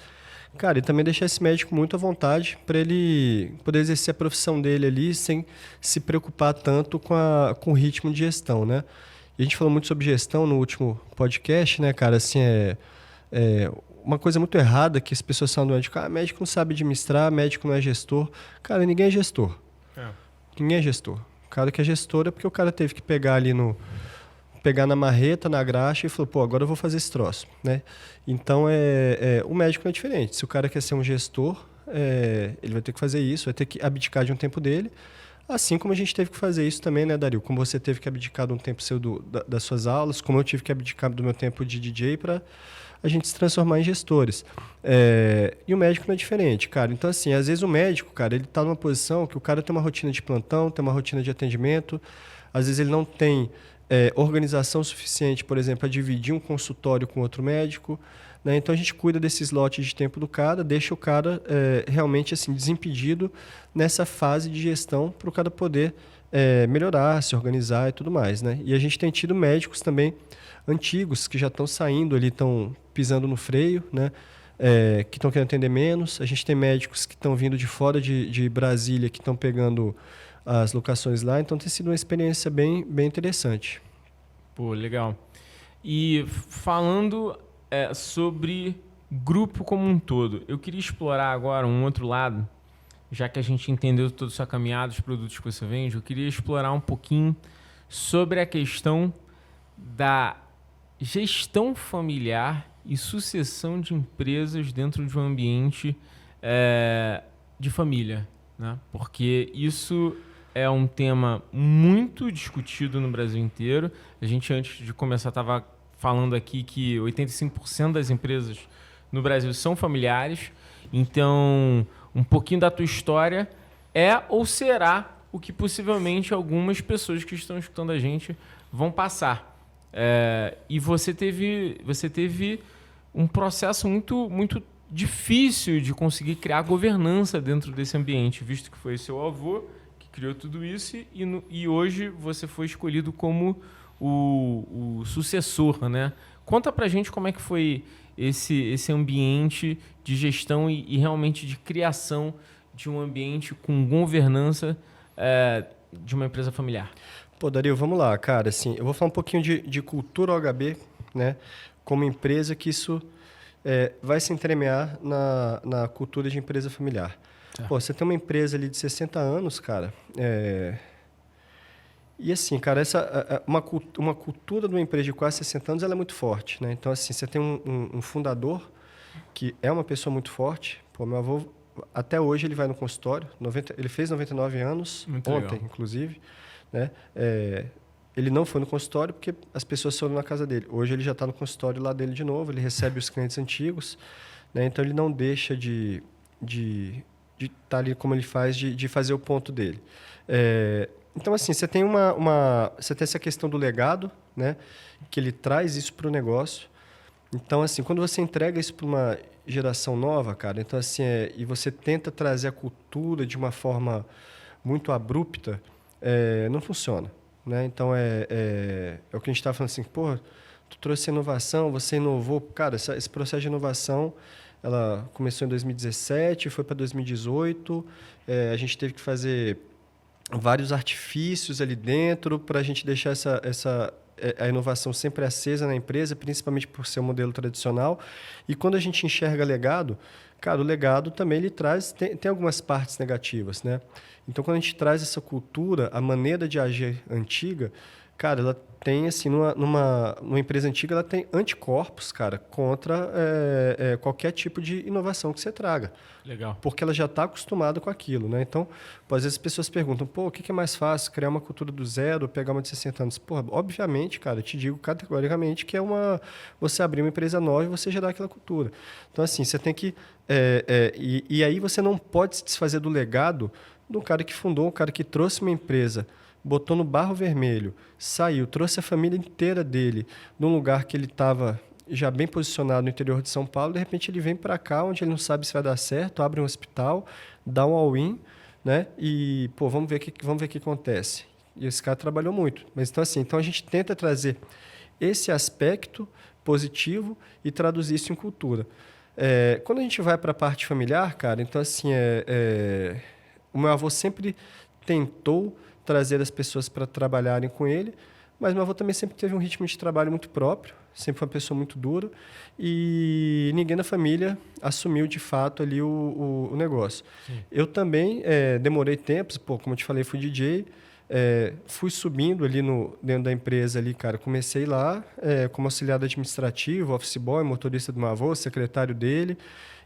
Cara, e também deixar esse médico muito à vontade para ele poder exercer a profissão dele ali sem se preocupar tanto com o ritmo de gestão, né? E a gente falou muito sobre gestão no último podcast, né, cara? Assim, uma coisa muito errada que as pessoas falam do médico. Ah, médico não sabe administrar, médico não é gestor. Cara, ninguém é gestor. Ninguém é gestor. O cara que é gestor é porque o cara teve que pegar na marreta, na graxa e falou, pô, agora eu vou fazer esse troço, né? Então, o médico não é diferente. Se o cara quer ser um gestor, ele vai ter que fazer isso, vai ter que abdicar de um tempo dele, assim como a gente teve que fazer isso também, né, Dario? Como você teve que abdicar de um tempo seu das suas aulas, como eu tive que abdicar do meu tempo de DJ para a gente se transformar em gestores. E o médico não é diferente, cara. Então, assim, às vezes o médico, cara, ele está numa posição que o cara tem uma rotina de plantão, tem uma rotina de atendimento, às vezes ele não tem organização suficiente, por exemplo, para dividir um consultório com outro médico, né? Então a gente cuida desses lotes de tempo do cara, deixa o cara realmente assim desimpedido nessa fase de gestão para o cara poder melhorar, se organizar e tudo mais, né? E a gente tem tido médicos também antigos que já estão saindo ali, estão pisando no freio, né? Que estão querendo atender menos. A gente tem médicos que estão vindo de fora de Brasília, que estão pegando as locações lá, então tem sido uma experiência bem, bem interessante. Pô, legal. E falando sobre grupo como um todo, eu queria explorar agora um outro lado, já que a gente entendeu toda a sua caminhada, os produtos que você vende, eu queria explorar um pouquinho sobre a questão da gestão familiar e sucessão de empresas dentro de um ambiente de família, né? Porque isso é um tema muito discutido no Brasil inteiro. A gente, antes de começar, estava falando aqui que 85% das empresas no Brasil são familiares. Então, um pouquinho da tua história ou será o que possivelmente algumas pessoas que estão escutando a gente vão passar. E você teve um processo muito, muito difícil de conseguir criar governança dentro desse ambiente, visto que foi seu avô criou tudo isso e hoje você foi escolhido como o sucessor, né? Conta pra gente como é que foi esse ambiente de gestão e realmente de criação de um ambiente com governança de uma empresa familiar. Pô, Dario, vamos lá, cara. Assim, eu vou falar um pouquinho de cultura OHB, né? Como empresa, que isso vai se entremear na cultura de empresa familiar. Pô, você tem uma empresa ali de 60 anos, cara, e assim, cara, uma cultura de uma empresa de quase 60 anos ela é muito forte, né? Então, assim, você tem um fundador que é uma pessoa muito forte. Pô, meu avô, até hoje, ele vai no consultório. Ele fez 99 anos, muito ontem, legal. Inclusive. Né? Ele não foi no consultório porque as pessoas foram na casa dele. Hoje ele já está no consultório lá dele de novo, ele recebe os clientes antigos, né? Então ele não deixa de estar ali como ele faz, de fazer o ponto dele. Então, assim, você tem você tem essa questão do legado, né? Que ele traz isso para o negócio. Então, assim, quando você entrega isso para uma geração nova, cara, então, assim, e você tenta trazer a cultura de uma forma muito abrupta, não funciona, né? Então, é o que a gente estava falando assim, pô, tu trouxe inovação, você inovou. Cara, esse processo de inovação, ela começou em 2017, foi para 2018, a gente teve que fazer vários artifícios ali dentro para a gente deixar a inovação sempre acesa na empresa, principalmente por ser um modelo tradicional. E quando a gente enxerga legado, cara, o legado também ele tem algumas partes negativas, né? Então, quando a gente traz essa cultura, a maneira de agir antiga, Cara, ela tem, assim, numa empresa antiga, ela tem anticorpos, cara, contra qualquer tipo de inovação que você traga. Legal. Porque ela já está acostumada com aquilo, né? Então, pô, às vezes as pessoas perguntam, pô, o que é mais fácil, criar uma cultura do zero ou pegar uma de 60 anos? Pô, obviamente, cara, eu te digo categoricamente que você abrir uma empresa nova e você gerar aquela cultura. Então, assim, você tem que... e aí você não pode se desfazer do legado de um cara que fundou, um cara que trouxe uma empresa, botou no barro vermelho, saiu, trouxe a família inteira dele num lugar que ele estava já bem posicionado no interior de São Paulo, de repente ele vem para cá, onde ele não sabe se vai dar certo, abre um hospital, dá um all-in, né? E, pô, vamos ver o que acontece. E esse cara trabalhou muito. Mas então, assim, então a gente tenta trazer esse aspecto positivo e traduzir isso em cultura. Quando a gente vai para a parte familiar, cara, então, assim, o meu avô sempre tentou trazer as pessoas para trabalharem com ele, mas meu avô também sempre teve um ritmo de trabalho muito próprio, sempre foi uma pessoa muito dura, e ninguém na família assumiu de fato ali o negócio. Sim. Eu também demorei tempos, pô, como eu te falei, fui DJ, fui subindo ali dentro da empresa ali, cara. Comecei lá como auxiliar administrativo, office boy, motorista do meu avô, secretário dele,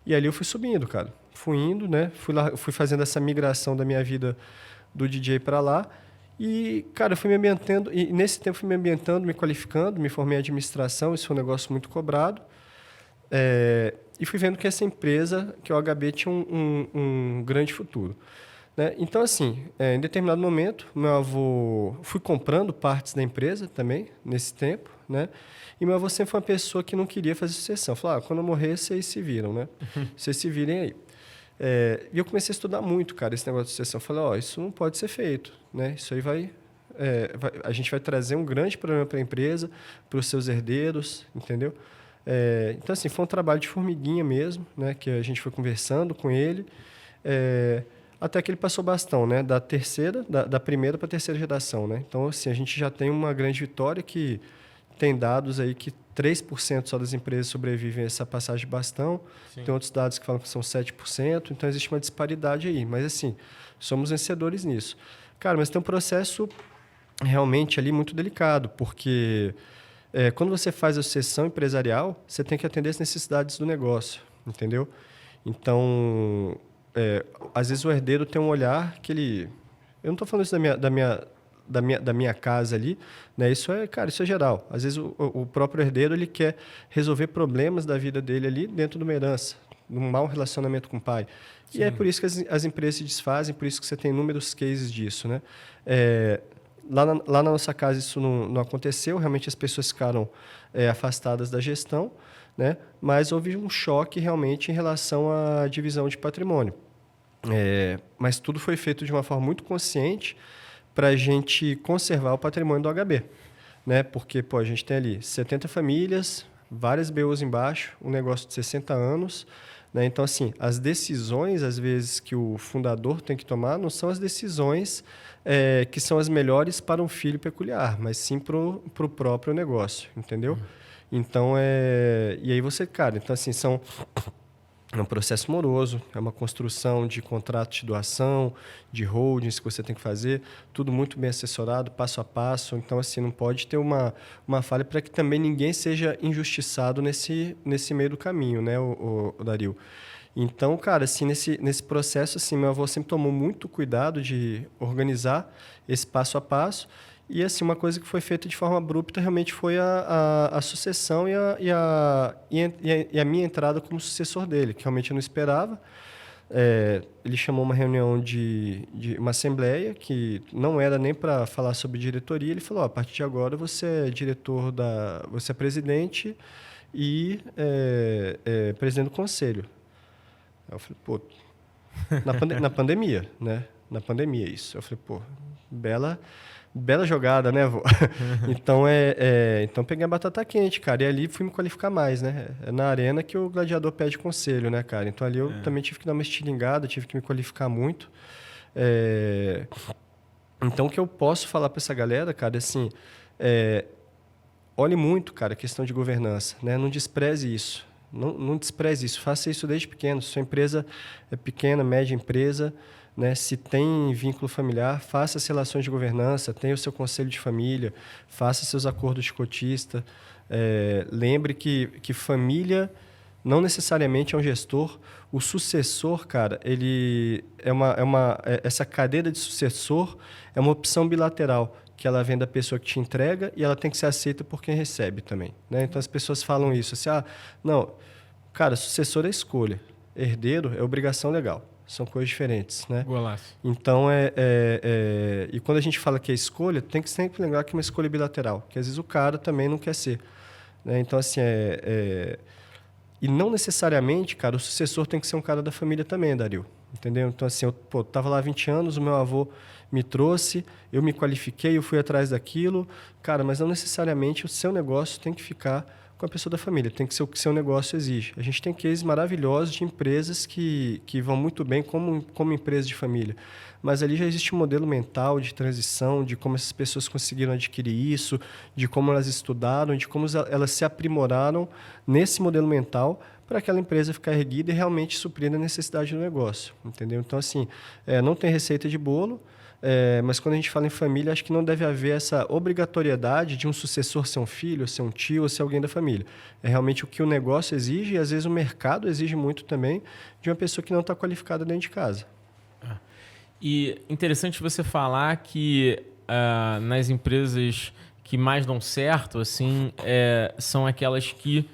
e ali eu fui subindo, cara. Fui indo, né? Fui fazendo essa migração da minha vida do DJ para lá. E, cara, eu fui me ambientando, e nesse tempo fui me ambientando, me qualificando, me formei em administração, isso foi um negócio muito cobrado. E fui vendo que essa empresa, que é o HB, tinha um grande futuro. Né? Então, assim, em determinado momento, meu avô... Fui comprando partes da empresa também, nesse tempo, né? E meu avô sempre foi uma pessoa que não queria fazer sucessão. Falou, quando eu morrer, vocês se viram, né? Vocês se virem aí. E eu comecei a estudar muito, cara, esse negócio de sucessão. Eu falei, isso não pode ser feito, né? Isso aí a gente vai trazer um grande problema para a empresa, para os seus herdeiros, entendeu? Então, assim, foi um trabalho de formiguinha mesmo, né? Que a gente foi conversando com ele, até que ele passou o bastão, né? Da primeira para a terceira geração, né? Então, assim, a gente já tem uma grande vitória que tem dados aí que 3% só das empresas sobrevivem a essa passagem de bastão. Sim. Tem outros dados que falam que são 7%. Então, existe uma disparidade aí. Mas, assim, somos vencedores nisso. Cara, mas tem um processo realmente ali muito delicado, porque quando você faz a sucessão empresarial, você tem que atender as necessidades do negócio, entendeu? Então, às vezes o herdeiro tem um olhar que ele... Eu não estou falando isso da minha casa ali, né? Isso é geral. Às vezes o próprio herdeiro ele quer resolver problemas da vida dele ali dentro de uma herança, num mau relacionamento com o pai. Sim. E é por isso que as empresas se desfazem, por isso que você tem inúmeros cases disso, né? Lá na nossa casa isso não aconteceu, realmente as pessoas ficaram afastadas da gestão, né? Mas houve um choque realmente em relação à divisão de patrimônio. Mas tudo foi feito de uma forma muito consciente para a gente conservar o patrimônio do HB, né? Porque a gente tem ali 70 famílias, várias BUs embaixo, um negócio de 60 anos, né? Então, assim, as decisões, às vezes, que o fundador tem que tomar não são as decisões que são as melhores para um filho peculiar, mas sim para o próprio negócio, entendeu? Então, e aí você, cara, então, assim, é um processo moroso, é uma construção de contratos de doação, de holdings que você tem que fazer, tudo muito bem assessorado, passo a passo. Então, assim, não pode ter uma falha para que também ninguém seja injustiçado nesse meio do caminho, né, o Dario? Então, cara, assim, nesse processo, assim, meu avô sempre tomou muito cuidado de organizar esse passo a passo. E, assim, uma coisa que foi feita de forma abrupta realmente foi a sucessão e a minha entrada como sucessor dele, que realmente eu não esperava. Ele chamou uma reunião de uma assembleia, que não era nem para falar sobre diretoria. Ele falou, a partir de agora você é diretor você é presidente e presidente do conselho. Aí eu falei, pô, na pandemia, né? Na pandemia, isso. Eu falei, pô, bela jogada, né, vô? Então peguei a batata quente, cara. E ali fui me qualificar mais, né? É na arena que o gladiador pede conselho, né, cara? Então ali eu também tive que dar uma estilingada, tive que me qualificar muito. Então o que eu posso falar para essa galera, cara, assim, olhe muito, cara, a questão de governança, né? Não despreze isso. Não despreze isso. Faça isso desde pequeno. Se sua empresa é pequena, média empresa, né? Se tem vínculo familiar, faça as relações de governança, tenha o seu conselho de família, faça seus acordos de cotista. Lembre que família não necessariamente é um gestor. O sucessor, cara, ele essa cadeira de sucessor é uma opção bilateral, que ela vem da pessoa que te entrega e ela tem que ser aceita por quem recebe também, né? Então, as pessoas falam isso, assim, não, cara, sucessor é escolha, herdeiro é obrigação legal. São coisas diferentes, né? Golaço. Então, e quando a gente fala que é escolha, tem que sempre lembrar que é uma escolha bilateral, que às vezes o cara também não quer ser, né? Então, assim, e não necessariamente, cara, o sucessor tem que ser um cara da família também, Dario. Entendeu? Então, assim, eu estava lá há 20 anos, o meu avô me trouxe, eu me qualifiquei, eu fui atrás daquilo. Cara, mas não necessariamente o seu negócio tem que ficar com a pessoa da família, tem que ser o que o seu negócio exige. A gente tem cases maravilhosos de empresas que vão muito bem como empresa de família. Mas ali já existe um modelo mental de transição, de como essas pessoas conseguiram adquirir isso, de como elas estudaram, de como elas se aprimoraram nesse modelo mental para aquela empresa ficar erguida e realmente suprir a necessidade do negócio, entendeu? Então, assim, não tem receita de bolo, mas quando a gente fala em família, acho que não deve haver essa obrigatoriedade de um sucessor ser um filho, ser um tio ou ser alguém da família. É realmente o que o negócio exige e, às vezes, o mercado exige muito também de uma pessoa que não está qualificada dentro de casa. E interessante você falar que nas empresas que mais dão certo, assim, são aquelas que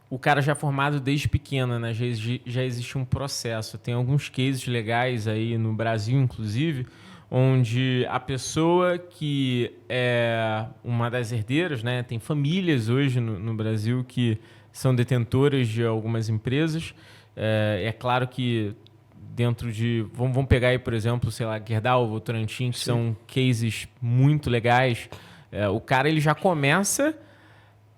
o cara já é formado desde pequena, né? Já existe um processo. Tem alguns cases legais aí no Brasil, inclusive, onde a pessoa que é uma das herdeiras, né? Tem famílias hoje no Brasil que são detentoras de algumas empresas. É claro que dentro de... Vamos pegar aí, por exemplo, sei lá, Gerdau, Votorantim, que são cases muito legais. O cara ele já começa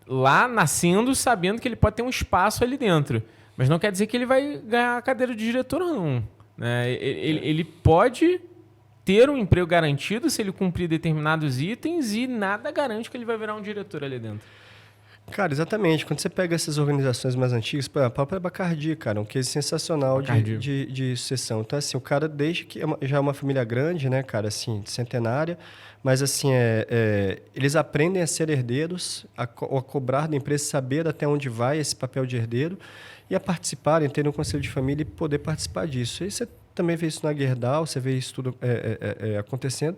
lá nascendo sabendo que ele pode ter um espaço ali dentro. Mas não quer dizer que ele vai ganhar a cadeira de diretor, não. Né? Ele pode ter um emprego garantido se ele cumprir determinados itens e nada garante que ele vai virar um diretor ali dentro. Cara, exatamente. Quando você pega essas organizações mais antigas, a própria Bacardi, cara, um case sensacional de sucessão. Então, assim, o cara, desde que já é uma família grande, né, cara, assim, centenária, mas, assim, eles aprendem a ser herdeiros, a cobrar da empresa, saber até onde vai esse papel de herdeiro e a participarem, terem um conselho de família e poder participar disso. E você também vê isso na Gerdau, você vê isso tudo acontecendo.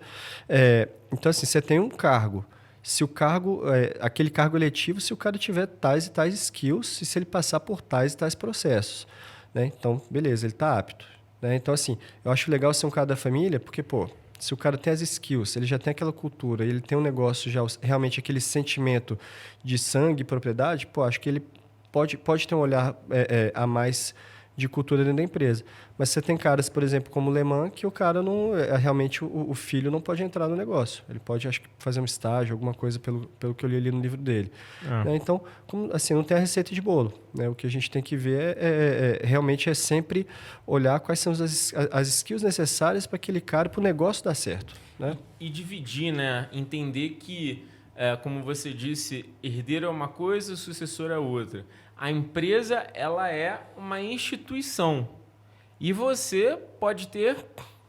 Então, assim, você tem um cargo. Se o cargo, aquele cargo eletivo, se o cara tiver tais e tais skills, e se ele passar por tais e tais processos, né? Então, beleza, ele está apto, né? Então, assim, eu acho legal ser um cara da família, porque, se o cara tem as skills, ele já tem aquela cultura, ele tem um negócio já, realmente aquele sentimento de sangue e propriedade, acho que ele pode ter um olhar a mais de cultura dentro da empresa. Mas você tem caras, por exemplo, como o Le Mans, que o cara não... realmente, o filho não pode entrar no negócio. Ele pode, acho que, fazer um estágio, alguma coisa, pelo que eu li ali no livro dele. Né? Então, assim, não tem a receita de bolo. Né? O que a gente tem que ver realmente sempre olhar quais são as skills necessárias para aquele cara, para o negócio dar certo. Né? E dividir, né? Entender que, como você disse, herdeiro é uma coisa, sucessor é outra. A empresa, ela é uma instituição. E você pode ter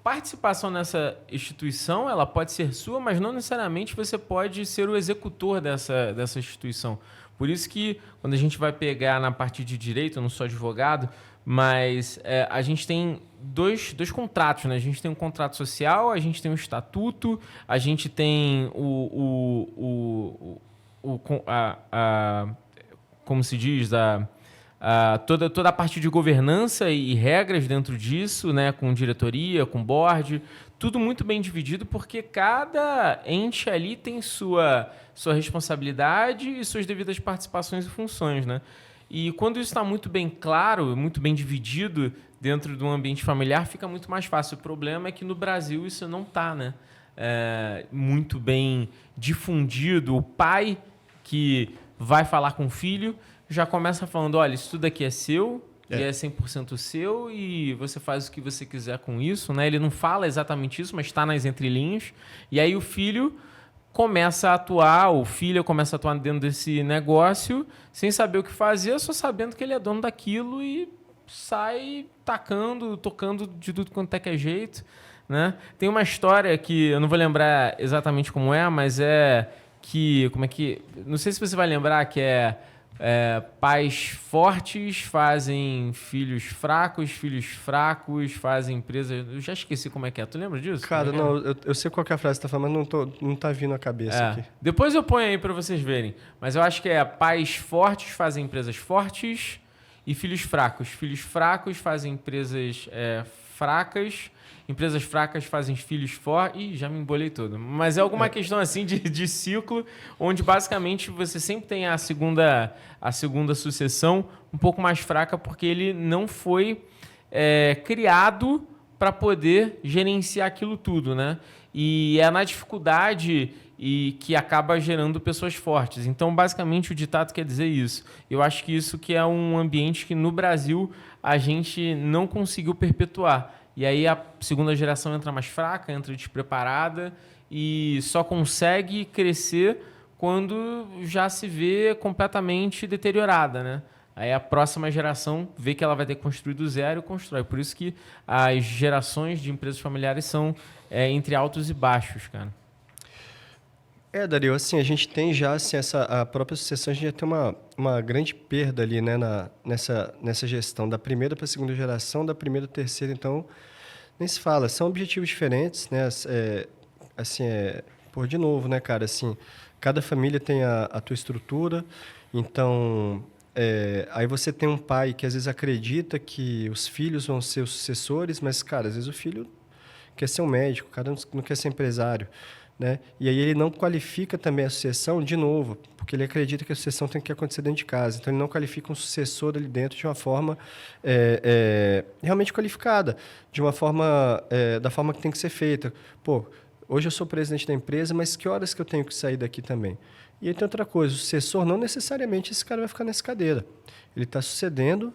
participação nessa instituição, ela pode ser sua, mas não necessariamente você pode ser o executor dessa instituição. Por isso que, quando a gente vai pegar na parte de direito, eu não sou advogado, mas a gente tem dois contratos, né? A gente tem um contrato social, a gente tem um estatuto, a gente tem como se diz, toda a parte de governança e regras dentro disso, né, com diretoria, com board, tudo muito bem dividido, porque cada ente ali tem sua responsabilidade e suas devidas participações e funções, né? E quando isso está muito bem claro, muito bem dividido dentro de um ambiente familiar, fica muito mais fácil. O problema é que no Brasil isso não está, né? Muito bem difundido. O pai que vai falar com o filho, já começa falando, olha, isso tudo aqui é seu, e é 100% seu, e você faz o que você quiser com isso, né? Ele não fala exatamente isso, mas está nas entrelinhas. E aí o filho começa a atuar, o filho começa a atuar dentro desse negócio, sem saber o que fazer, só sabendo que ele é dono daquilo e sai tacando, tocando de tudo quanto é que é jeito, né? Tem uma história que eu não vou lembrar exatamente como é, mas não sei se você vai lembrar que pais fortes fazem filhos fracos fazem empresas... Eu já esqueci como é que é. Tu lembra disso? Cara, não, eu sei qual que é a frase que você tá falando, mas não tá vindo à cabeça aqui. Depois eu ponho aí para vocês verem. Mas eu acho que pais fortes fazem empresas fortes e filhos fracos. Filhos fracos fazem empresas fracas. Empresas fracas fazem filhos fortes. Ih, já me embolei todo. Mas é alguma questão assim de ciclo, onde basicamente você sempre tem a segunda sucessão um pouco mais fraca, porque ele não foi criado para poder gerenciar aquilo tudo, né? E é na dificuldade e que acaba gerando pessoas fortes. Então, basicamente, o ditado quer dizer isso. Eu acho que isso que é um ambiente que no Brasil a gente não conseguiu perpetuar. E aí a segunda geração entra mais fraca, entra despreparada e só consegue crescer quando já se vê completamente deteriorada, né? Aí a próxima geração vê que ela vai ter que construir do zero e constrói. Por isso que as gerações de empresas familiares são entre altos e baixos, cara. Dario, assim, a gente tem já, assim, a própria sucessão, a gente já tem uma grande perda ali, né, nessa gestão, da primeira para a segunda geração, da primeira para a terceira, então, nem se fala, são objetivos diferentes, né, de novo, né, cara, assim, cada família tem a tua estrutura, então, aí você tem um pai que às vezes acredita que os filhos vão ser os sucessores, mas, cara, às vezes o filho quer ser um médico, o cara não quer ser empresário, né? E aí ele não qualifica também a sucessão de novo, porque ele acredita que a sucessão tem que acontecer dentro de casa. Então, ele não qualifica um sucessor ali dentro de uma forma realmente qualificada, de uma forma da forma que tem que ser feita. Pô, hoje eu sou presidente da empresa, mas que horas que eu tenho que sair daqui também? E aí tem outra coisa, o sucessor não necessariamente esse cara vai ficar nessa cadeira. Ele está sucedendo,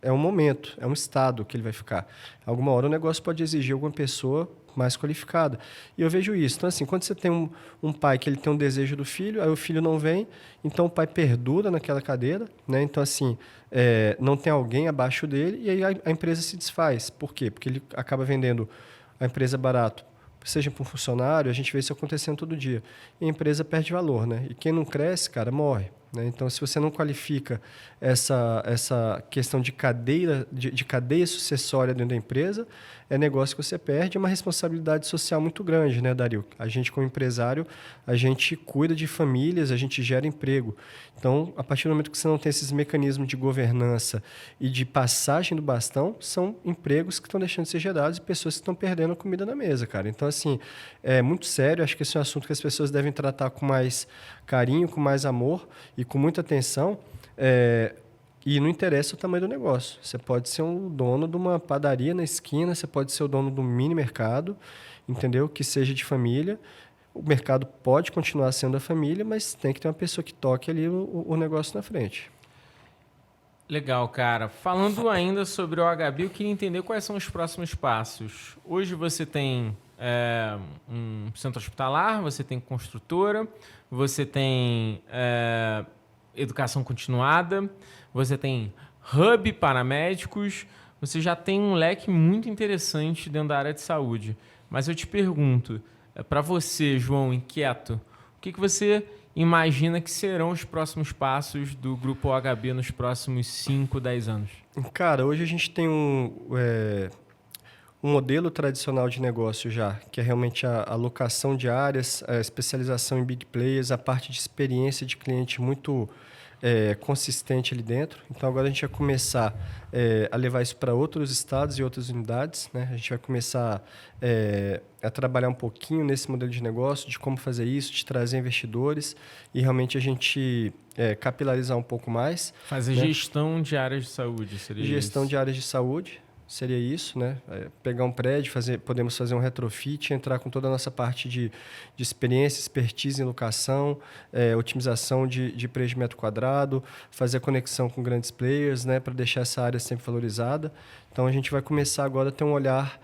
é um momento, é um estado que ele vai ficar. Alguma hora o negócio pode exigir alguma pessoa mais qualificada. E eu vejo isso. Então, assim, quando você tem um pai que ele tem um desejo do filho, aí o filho não vem, então o pai perdura naquela cadeira, né? Então, assim, não tem alguém abaixo dele, e aí a empresa se desfaz. Por quê? Porque ele acaba vendendo a empresa barato, seja para um funcionário, a gente vê isso acontecendo todo dia. E a empresa perde valor, né? E quem não cresce, cara, morre. Né? Então, se você não qualifica essa questão de cadeia sucessória dentro da empresa, é negócio que você perde, é uma responsabilidade social muito grande, né, Dario? A gente, como empresário, a gente cuida de famílias, a gente gera emprego. Então, a partir do momento que você não tem esses mecanismos de governança e de passagem do bastão, são empregos que estão deixando de ser gerados e pessoas que estão perdendo a comida na mesa, cara. Então, assim, é muito sério, acho que esse é um assunto que as pessoas devem tratar com mais carinho, com mais amor e com muita atenção. E não interessa o tamanho do negócio. Você pode ser um dono de uma padaria na esquina, você pode ser o dono de um mini mercado, entendeu? Que seja de família. O mercado pode continuar sendo da família, mas tem que ter uma pessoa que toque ali o negócio na frente. Legal, cara. Falando ainda sobre o OHB, eu queria entender quais são os próximos passos. Hoje você tem um centro hospitalar, você tem construtora, você tem educação continuada, você tem hub para médicos, você já tem um leque muito interessante dentro da área de saúde. Mas eu te pergunto, para você, João, inquieto, o que você imagina que serão os próximos passos do Grupo OHB nos próximos 5, 10 anos? Cara, hoje a gente tem um modelo tradicional de negócio já, que é realmente a alocação de áreas, a especialização em big players, a parte de experiência de cliente muito consistente ali dentro. Então, agora a gente vai começar a levar isso para outros estados e outras unidades, né? A gente vai começar a trabalhar um pouquinho nesse modelo de negócio, de como fazer isso, de trazer investidores e realmente a gente capilarizar um pouco mais. Fazer, né? Gestão de áreas de saúde, seria isso? Gestão de áreas de saúde. Seria isso, né? Pegar um prédio, podemos fazer um retrofit, entrar com toda a nossa parte de experiência, expertise em locação, otimização de preço de metro quadrado, fazer a conexão com grandes players, né? Para deixar essa área sempre valorizada. Então, a gente vai começar agora a ter um olhar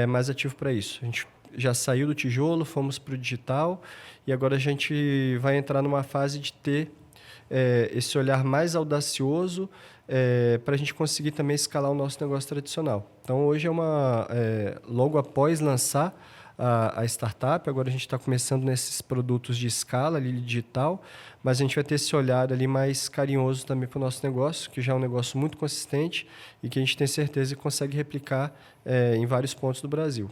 mais ativo para isso. A gente já saiu do tijolo, fomos para o digital e agora a gente vai entrar numa fase de ter esse olhar mais audacioso para a gente conseguir também escalar o nosso negócio tradicional. Então, hoje logo após lançar a startup, agora a gente está começando nesses produtos de escala ali, digital, mas a gente vai ter esse olhar ali mais carinhoso também para o nosso negócio, que já é um negócio muito consistente e que a gente tem certeza que consegue replicar em vários pontos do Brasil.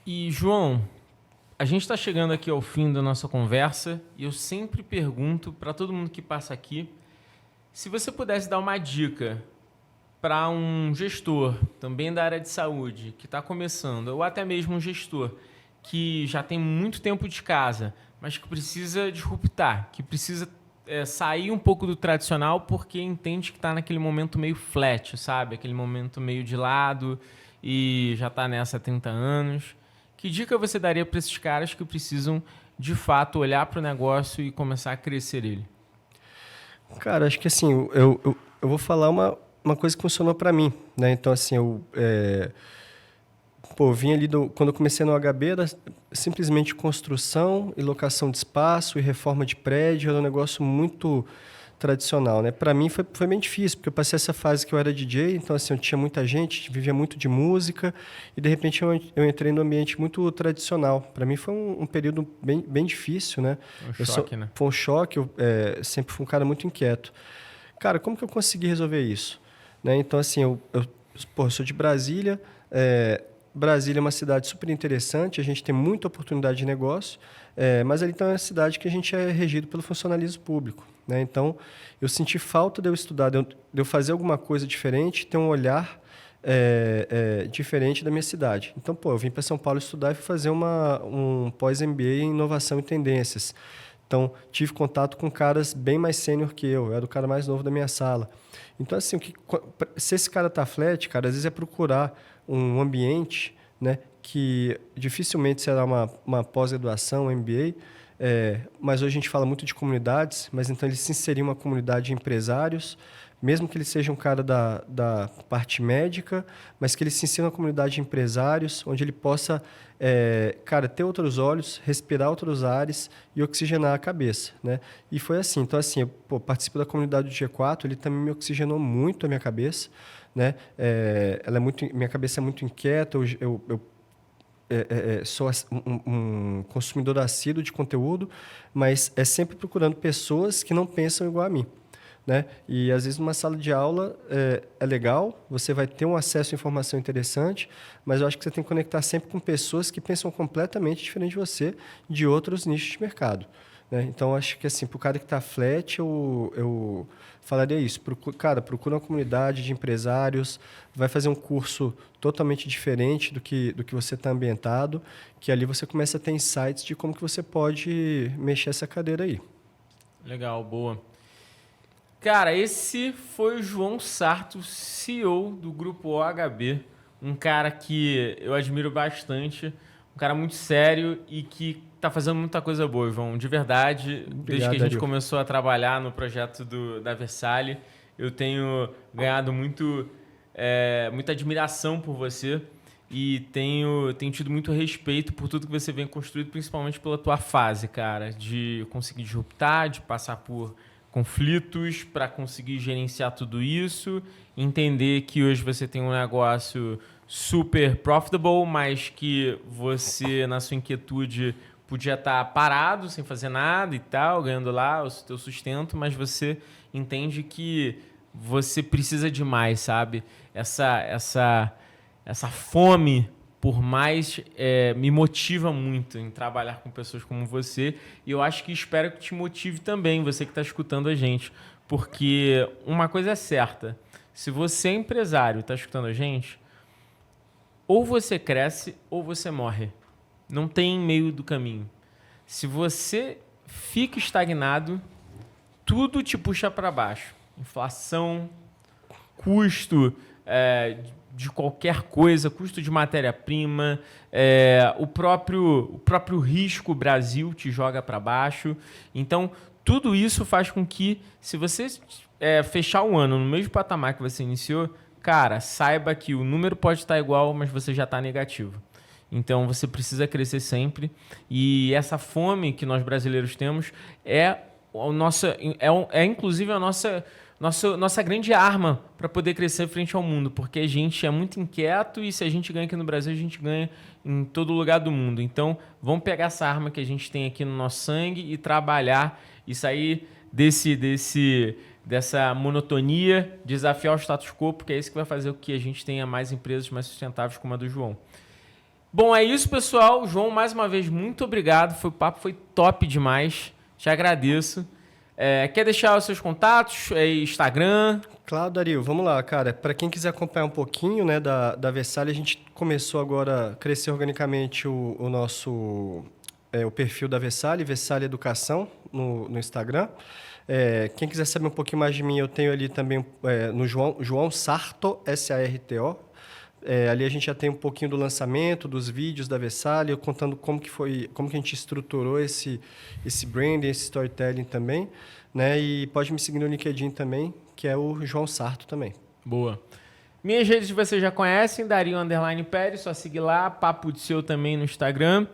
E, João, a gente está chegando aqui ao fim da nossa conversa e eu sempre pergunto para todo mundo que passa aqui, se você pudesse dar uma dica para um gestor, também da área de saúde, que está começando, ou até mesmo um gestor que já tem muito tempo de casa, mas que precisa disruptar, que precisa sair um pouco do tradicional porque entende que está naquele momento meio flat, sabe? Aquele momento meio de lado e já está nessa há 30 anos. Que dica você daria para esses caras que precisam, de fato, olhar para o negócio e começar a crescer ele? Cara, acho que assim, eu vou falar uma coisa que funcionou para mim, né? Então, assim, vim ali quando eu comecei no HB, era simplesmente construção e locação de espaço e reforma de prédio, era um negócio muito tradicional, né? Para mim foi bem difícil, porque eu passei essa fase que eu era DJ, então assim, eu tinha muita gente, vivia muito de música, e de repente eu entrei num ambiente muito tradicional. Para mim foi um período bem difícil, né? Né? Foi um choque, eu sempre fui um cara muito inquieto. Cara, como que eu consegui resolver isso? Né? Então assim, eu sou de Brasília, Brasília é uma cidade super interessante, a gente tem muita oportunidade de negócio, mas ali está uma cidade que a gente é regido pelo funcionalismo público. Né? Então, eu senti falta de eu estudar, de eu fazer alguma coisa diferente, ter um olhar diferente da minha cidade. Então, eu vim para São Paulo estudar e fui fazer um pós-MBA em inovação e tendências. Então, tive contato com caras bem mais sênior que eu era o cara mais novo da minha sala. Então, assim, se esse cara está flat, cara, às vezes é procurar um ambiente, né, que dificilmente será uma pós-graduação, um MBA, mas hoje a gente fala muito de comunidades, mas então ele se inserir em uma comunidade de empresários, mesmo que ele seja um cara da parte médica, mas que ele se insira na comunidade de empresários, onde ele possa, ter outros olhos, respirar outros ares e oxigenar a cabeça, né? E foi assim. Então, assim, eu participo da comunidade do G4, ele também me oxigenou muito a minha cabeça, né? Minha cabeça é muito inquieta, eu sou um consumidor assíduo de conteúdo, mas é sempre procurando pessoas que não pensam igual a mim. Né? E, às vezes, numa sala de aula é legal, você vai ter um acesso à informação interessante, mas eu acho que você tem que conectar sempre com pessoas que pensam completamente diferente de você, de outros nichos de mercado. Né? Então, acho que, assim, para o cara que está flat, eu falaria isso. Procura uma comunidade de empresários, vai fazer um curso totalmente diferente do que você está ambientado, que ali você começa a ter insights de como que você pode mexer essa cadeira aí. Legal, boa. Cara, esse foi o João Sarto, CEO do Grupo OHB, um cara que eu admiro bastante, um cara muito sério e que está fazendo muita coisa boa, João. De verdade, desde que a gente começou a trabalhar no projeto da Versalhes, eu tenho ganhado muita admiração por você e tenho tido muito respeito por tudo que você vem construindo, principalmente pela tua fase, cara, de conseguir disruptar, de passar por conflitos para conseguir gerenciar tudo isso, entender que hoje você tem um negócio super profitable, mas que você, na sua inquietude, podia estar parado, sem fazer nada e tal, ganhando lá o seu sustento, mas você entende que você precisa de mais, sabe? Essa fome por mais me motiva muito em trabalhar com pessoas como você, e eu acho que espero que te motive também, você que está escutando a gente, porque uma coisa é certa, se você é empresário e está escutando a gente, ou você cresce ou você morre, não tem meio do caminho. Se você fica estagnado, tudo te puxa para baixo, inflação, custo de qualquer coisa, custo de matéria-prima, o próprio risco Brasil te joga para baixo. Então, tudo isso faz com que, se você fechar um ano no mesmo patamar que você iniciou, cara, saiba que o número pode estar igual, mas você já está negativo. Então, você precisa crescer sempre. E essa fome que nós brasileiros temos inclusive, a nossa nossa grande arma para poder crescer frente ao mundo, porque a gente é muito inquieto e se a gente ganha aqui no Brasil, a gente ganha em todo lugar do mundo. Então, vamos pegar essa arma que a gente tem aqui no nosso sangue e trabalhar e sair dessa monotonia, desafiar o status quo, porque é isso que vai fazer com que a gente tenha mais empresas mais sustentáveis como a do João. Bom, é isso, pessoal. João, mais uma vez, muito obrigado. O papo foi top demais. Te agradeço. Quer deixar os seus contatos? Instagram? Claro, Dario. Vamos lá, cara. Para quem quiser acompanhar um pouquinho, né, da Versalhes, a gente começou agora a crescer organicamente o nosso o perfil da Versalhes Educação, no Instagram. Quem quiser saber um pouquinho mais de mim, eu tenho ali também no João Sarto, Sarto. Ali a gente já tem um pouquinho do lançamento, dos vídeos da Versalhes, contando como que a gente estruturou esse branding, esse storytelling também, né? E pode me seguir no LinkedIn também, que é o João Sarto também. Boa. Minhas redes vocês já conhecem, Dario_Pérez, só seguir lá, Papo de Seu também no Instagram.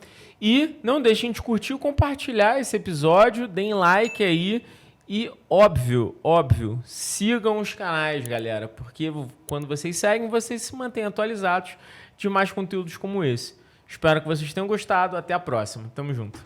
E não deixem de curtir e compartilhar esse episódio, deem like aí. E, óbvio, sigam os canais, galera, porque quando vocês seguem, vocês se mantêm atualizados de mais conteúdos como esse. Espero que vocês tenham gostado. Até a próxima. Tamo junto.